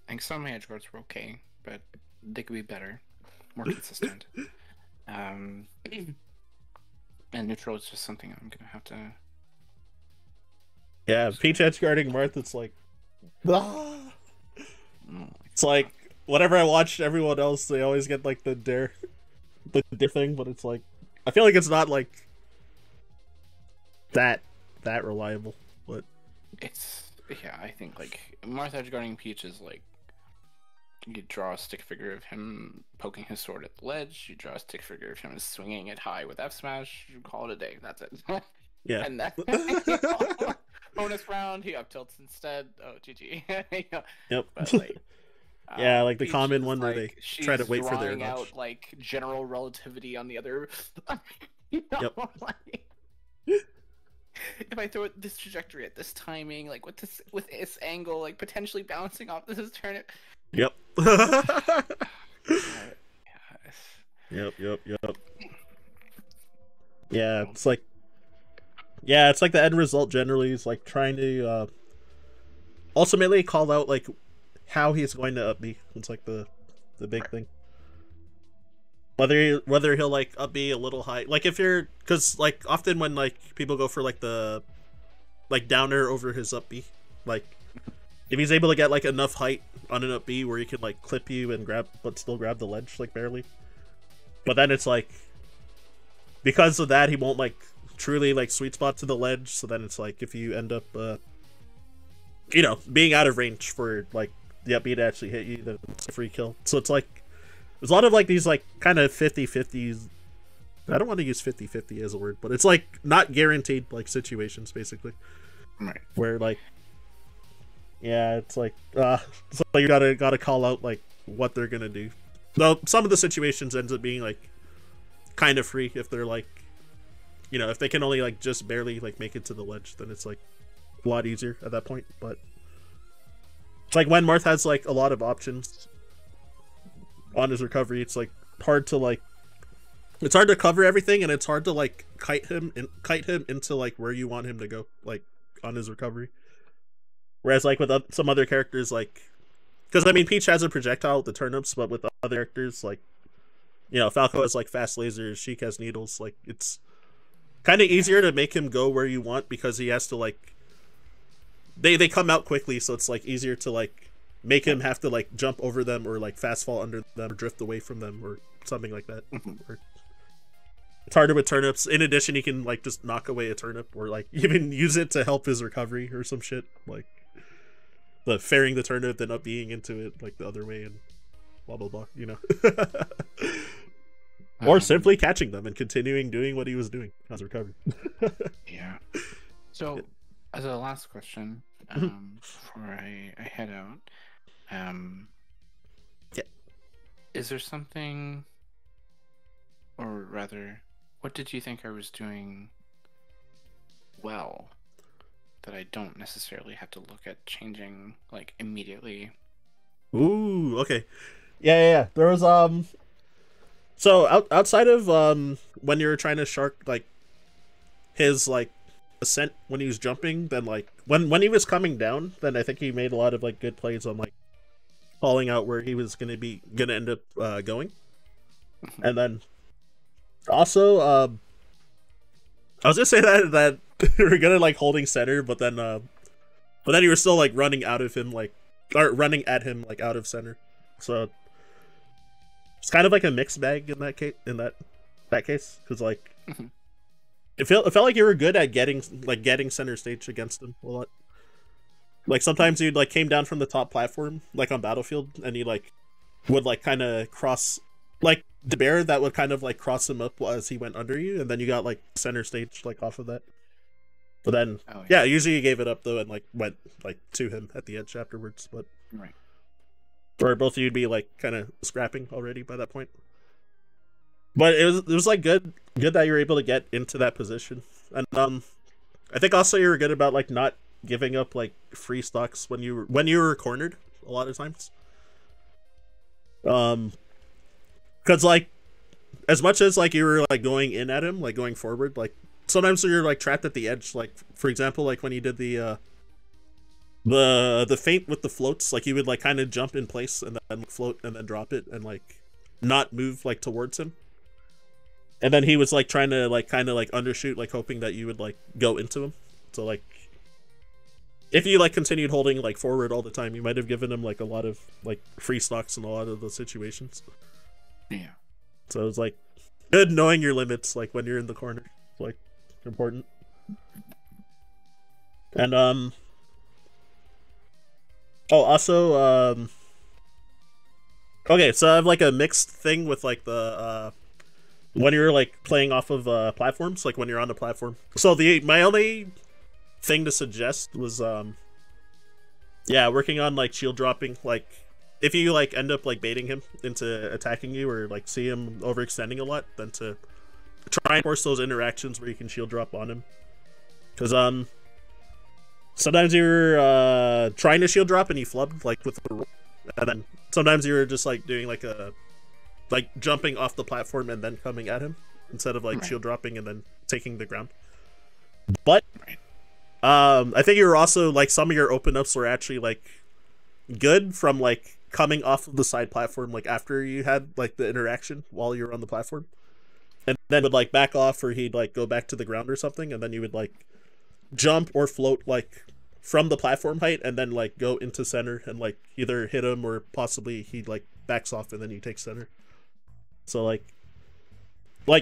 I think some of my edge guards were okay, but they could be better, more consistent. And neutral is just something I'm gonna have to. Yeah, Peach edge guarding Marth, it's like, ah. It's like whenever I watch everyone else, they always get like the dare thing, but it's like I feel like it's not like that reliable. But It's yeah, I think like Marth edge guarding Peach is like you draw a stick figure of him poking his sword at the ledge. You draw a stick figure of him swinging it high with F smash. You call it a day. That's it. yeah, And that bonus round, he up tilts instead. Oh, GG. yep. But like, yeah, like the Peach common is, one where they try to wait for their drawing out notch. like general relativity on the other. You know, Yep. like, if I throw it this trajectory at this timing, like with this angle, like potentially bouncing off this turnip. Yep. Yes. Yep. Yeah, it's like the end result generally is like trying to ultimately call out like how he's going to up B. It's like the big thing. Whether he'll like up B a little high, like if you're, because like often when like people go for like the like downer over his up B, like if he's able to get like enough height on an up B where he can like clip you and grab but still grab the ledge like barely, but then it's like because of that he won't like truly like sweet spot to the ledge, so then it's like if you end up you know, being out of range for like the up B to actually hit you, then it's a free kill. So it's like there's a lot of like these like kind of 50-50s. I don't want to use 50-50 as a word, but it's like not guaranteed like situations basically. Right. Where like yeah, it's like so you gotta call out like what they're gonna do. Though some of the situations ends up being like kind of free if they're like, you know, if they can only like just barely like make it to the ledge, then it's like a lot easier at that point. But it's like when Marth has like a lot of options on his recovery, it's like hard to like, it's hard to cover everything, and it's hard to like kite him into like where you want him to go like on his recovery. Whereas like with some other characters, like, because I mean Peach has a projectile with the turnips, but with other characters like, you know, Falco has like fast lasers, Sheik has needles, like it's kind of easier to make him go where you want because he has to like they come out quickly, so it's like easier to like make him have to like jump over them or like fast fall under them or drift away from them or something like that. Or, it's harder with turnips. In addition, he can like just knock away a turnip or like even use it to help his recovery or some shit, like the fairing the turnip then up being into it like the other way and blah blah blah, you know. Or simply catching them and continuing doing what he was doing as recovery. Yeah. So, as a last question, before I head out, yeah, is there something, or rather, what did you think I was doing well that I don't necessarily have to look at changing like immediately? Ooh, okay. Yeah. There was so outside of when you were trying to shark like his like ascent when he was jumping, then like when he was coming down, then I think he made a lot of like good plays on like calling out where he was gonna end up going. And then also I was gonna say that we were gonna like holding center, but then you were still like running out of him like, or running at him like out of center. So it's kind of like a mixed bag in that case. Because like it felt like you were good at getting center stage against him a lot. Like sometimes you'd like came down from the top platform like on Battlefield, and you like would like kind of cross like the bear that would kind of like cross him up as he went under you, and then you got like center stage like off of that. But then yeah, usually you gave it up though and like went like to him at the edge afterwards. But right. Or both of you'd be like kind of scrapping already by that point. But it was like good that you were able to get into that position. And I think also you were good about like not giving up like free stocks when you were cornered a lot of times. Because like as much as like you were like going in at him, like going forward, like sometimes you're like trapped at the edge. Like for example, like when you did the feint with the floats, like you would like kind of jump in place and then float and then drop it and like not move like towards him. And then he was like trying to like kind of like undershoot, like hoping that you would like go into him. So like if you like continued holding like forward all the time, you might have given him like a lot of like free stocks in a lot of those situations. Yeah. So it's like good knowing your limits, like when you're in the corner, like important. And oh, also okay, so I have like a mixed thing with like the when you're like playing off of platforms, like when you're on the platform. So my only thing to suggest was yeah, working on like shield dropping. Like if you like end up like baiting him into attacking you or like see him overextending a lot, then to try and force those interactions where you can shield drop on him. Because sometimes you're trying to shield drop and you flubbed like with the roll, and then sometimes you're just like doing like a jumping off the platform and then coming at him instead of like shield dropping and then taking the ground. But I think you were also like some of your open ups were actually like good from like coming off of the side platform like after you had like the interaction while you were on the platform, and then would like back off or he'd like go back to the ground or something, and then you would like jump or float like from the platform height and then like go into center and like either hit him or possibly he like backs off and then you take center. So like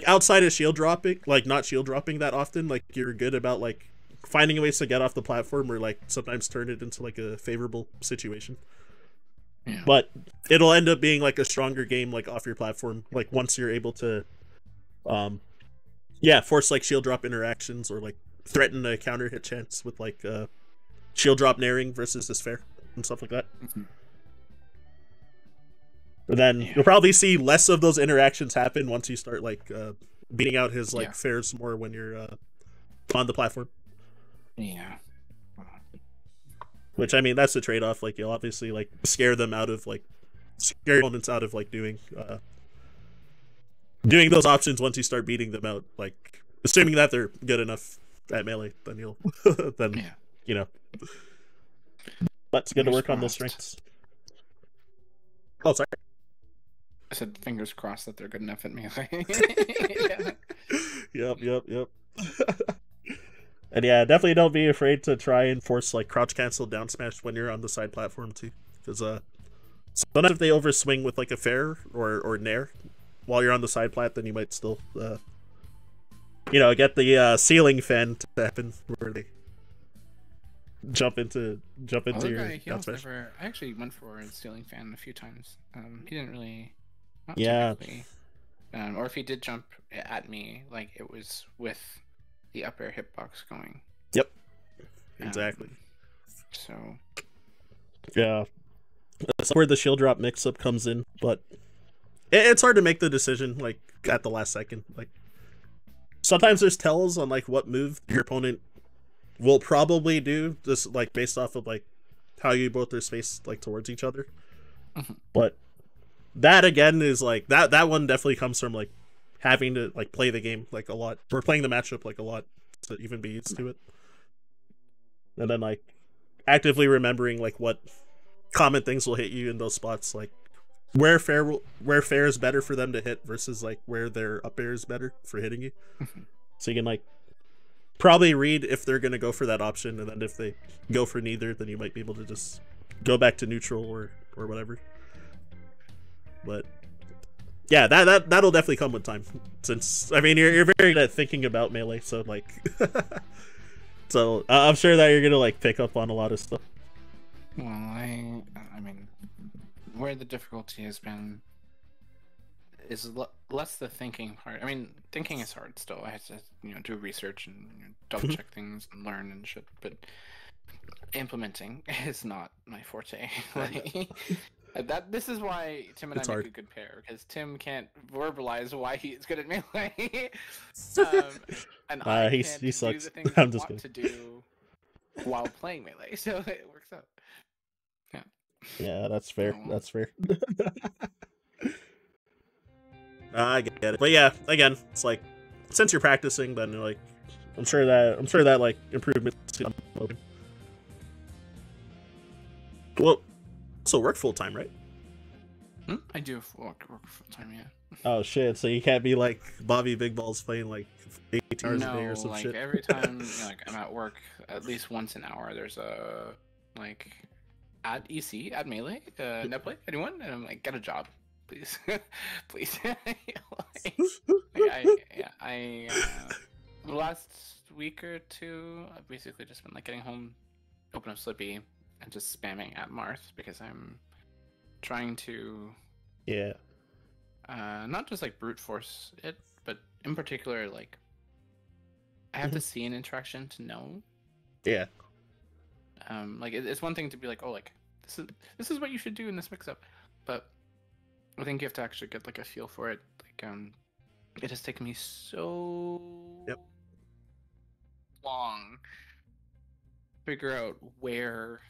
outside of shield dropping, like not shield dropping that often, like you're good about like finding ways to get off the platform or like sometimes turn it into like a favorable situation. Yeah. But it'll end up being like a stronger game like off your platform, like once you're able to yeah, force like shield drop interactions or like threaten a counter hit chance with like shield drop naring versus this fair and stuff like that. And then you'll probably see less of those interactions happen once you start like beating out his like fairs more when you're on the platform. Yeah. Which I mean that's the trade-off. Like you'll obviously like scare them out of like scare opponents out of like doing those options once you start beating them out. Like assuming that they're good enough at melee, then you'll then you know. But it's good to work on those strengths. Oh, sorry. I said fingers crossed that they're good enough at melee. Yep. And yeah, definitely don't be afraid to try and force like crouch cancel down smash when you're on the side platform too, because sometimes if they overswing with like a fair or nair while you're on the side plat, then you might still you know, get the ceiling fan to happen where they jump into your down smash. I actually went for a ceiling fan a few times. He didn't really. Yeah. Or if he did jump at me, like it was with the up air hitbox going. Yep. Exactly. So. Yeah. That's where the shield drop mix-up comes in, but it's hard to make the decision like at the last second. Like sometimes there's tells on like what move your opponent will probably do, just like based off of like how you both are spaced like towards each other. But that again is like that one definitely comes from like having to like play the game like a lot, or playing the matchup like a lot to even be used to it, and then like actively remembering like what common things will hit you in those spots, like where fair is better for them to hit versus like where their up air is better for hitting you. So you can like probably read if they're gonna go for that option, and then if they go for neither, then you might be able to just go back to neutral or whatever. But yeah, that'll definitely come with time, since I mean you're very good at thinking about melee, so like so I'm sure that you're gonna like pick up on a lot of stuff. Well, I mean, where the difficulty has been is less the thinking part. I mean, thinking is hard still. I have to do research and double check things and learn and shit, but implementing is not my forte. This is why Tim and it's I hard. make a good pair, because Tim can't verbalize why he's good at melee, and I can't he sucks. do the things I'm I just want to do while playing melee, so it works out. Yeah, that's fair. That's fair. I get it. But yeah, again, it's like since you're practicing, then like I'm sure that like improvements. Well, also work full time, right? I do work full time, yeah. Oh shit! So you can't be like Bobby Big Balls playing like 8 hours a day or No, some like shit. every time like I'm at work, at least once an hour, there's a like at EC at Melee, netplay, anyone? And I'm like, get a job, please, please. The last week or two, I've basically just been like getting home, open up Slippy, and just spamming at Marth because I'm trying to Yeah. not just like brute force it, but in particular like I have to see an interaction to know. Yeah. Like it's one thing to be like, oh, like this is what you should do in this mix-up, but I think you have to actually get like a feel for it. Like it has taken me so Yep. long to figure out where,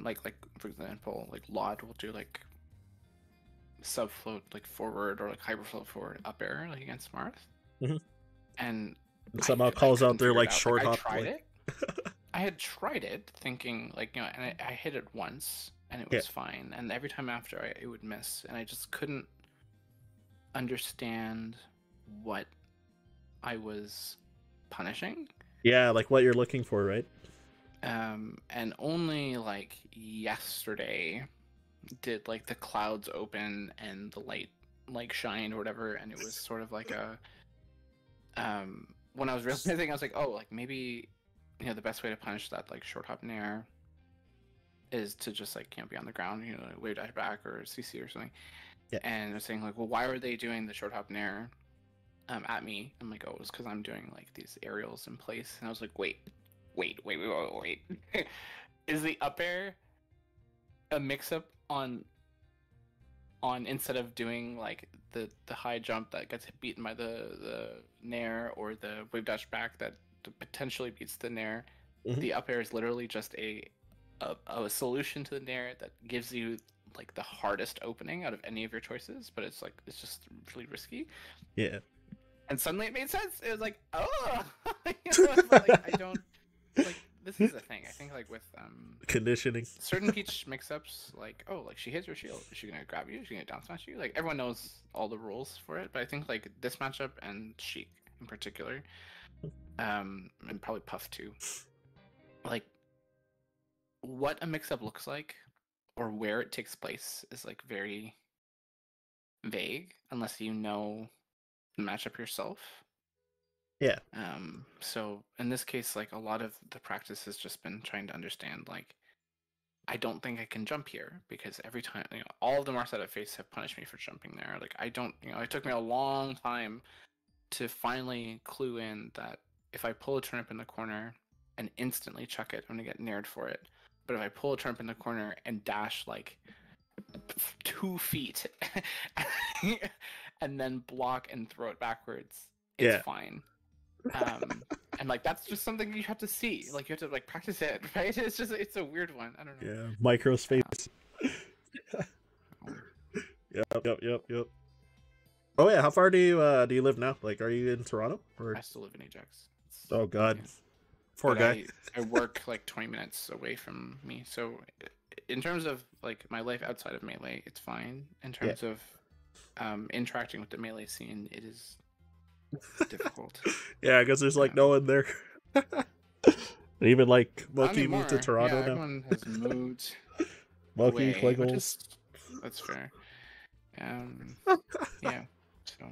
like for example, like Laud will do like subfloat like forward or like hyperfloat forward up air like against Marth, Mhm. and Somehow I calls out couldn't their figure it like out. short Like, I hop. tried Like, it. I had tried it, thinking like and I hit it once, and it yeah. was fine. And every time after, it would miss, and I just couldn't understand what I was punishing. Yeah, like what you're looking for, right? And only like yesterday did like the clouds open and the light like shined or whatever, and it was sort of like a when I was realizing, I was like, oh, like maybe the best way to punish that like short hop nair is to just like be on the ground, like wave dash back or CC or something. Yeah. And they're saying like, well, why were they doing the short hop nair at me? I'm like, oh, it's because I'm doing like these aerials in place. And I was like, wait. Is the up air a mix up on instead of doing like the high jump that gets beaten by the nair, or the wave dash back that potentially beats the nair? The up air is literally just a solution to the nair that gives you like the hardest opening out of any of your choices, but it's just really risky. Yeah. And suddenly it made sense. It was like, oh, but like I don't like. This is the thing. I think like with Conditioning. certain Peach mix-ups, like, oh, like she hits your shield, is she gonna grab you? Is she gonna down smash you? Like everyone knows all the rules for it, but I think like this matchup and Sheik in particular, and probably Puff too, like what a mix-up looks like or where it takes place is like very vague unless you know the matchup yourself. Yeah. So in this case, like a lot of the practice has just been trying to understand, like, I don't think I can jump here because every time, all of the marks that I face have punished me for jumping there. Like, I don't, it took me a long time to finally clue in that if I pull a turnip in the corner and instantly chuck it, I'm gonna get nared for it. But if I pull a turnip in the corner and dash like 2 feet and then block and throw it backwards, it's fine. And like that's just something you have to see. Like you have to like practice it, right? It's a weird one. I don't know. Yeah. Micro space. Yep. Oh yeah, how far do you live now? Like, are you in Toronto or? I still live in Ajax. Oh God, yeah. Poor guy. I work like 20 minutes away from me, so in terms of like my life outside of Melee, it's fine. In terms of interacting with the Melee scene, it is difficult. Yeah, I guess there's like no one there. Even like Moki moved to Toronto now. Everyone has moved. Moki, away, Quiggles. That's fair. Yeah. So.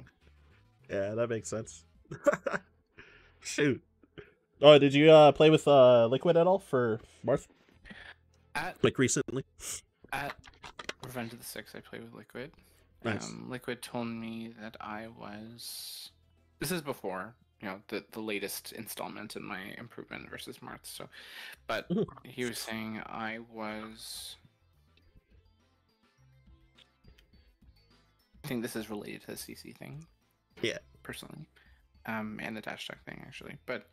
Yeah, that makes sense. Shoot. Oh, did you play with Liquid at all for Marth? Like recently? At Revenge of the Six, I played with Liquid. Nice. Liquid told me that I was. This is before the latest installment in my improvement versus Marth. So, but he was saying I was. I think this is related to the CC thing. Yeah. Personally, and the dash tech thing actually, but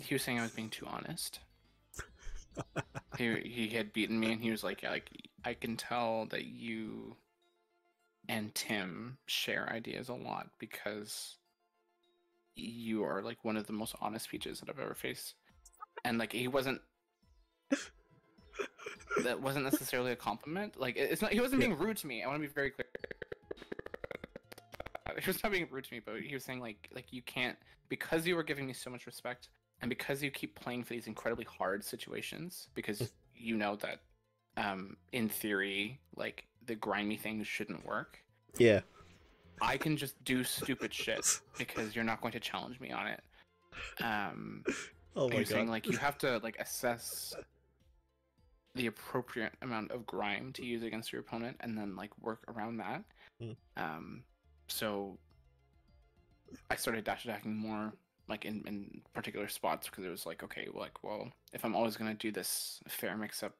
he was saying I was being too honest. he had beaten me, and he was like, yeah, like I can tell that you and Tim share ideas a lot because you are like one of the most honest peaches that I've ever faced. And like he wasn't that wasn't necessarily a compliment. Like it's not he wasn't being rude to me. I want to be very clear. He was not being rude to me, but he was saying like you can't, because you were giving me so much respect and because you keep playing for these incredibly hard situations because you know that in theory like the grimy things shouldn't work. Yeah. I can just do stupid shit because you're not going to challenge me on it. Oh my you're saying god. like you have to like assess the appropriate amount of grime to use against your opponent and then like work around that. So I started dash attacking more like in particular spots because it was like, okay, well, if I'm always gonna do this fair mix up,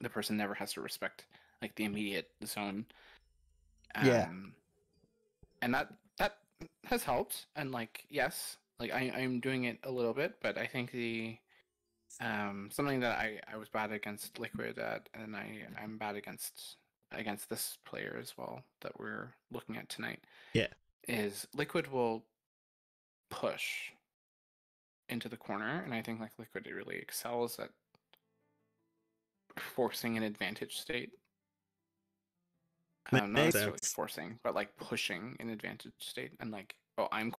the person never has to respect like the immediate zone. Yeah. And that has helped. And like, yes, like I'm doing it a little bit, but I think the something that I was bad against Liquid at, and I'm bad against this player as well that we're looking at tonight. Yeah. Is Liquid will push into the corner, and I think like Liquid really excels at forcing an advantage state. Not necessarily forcing, but like pushing an advantage state, and like, oh, I'm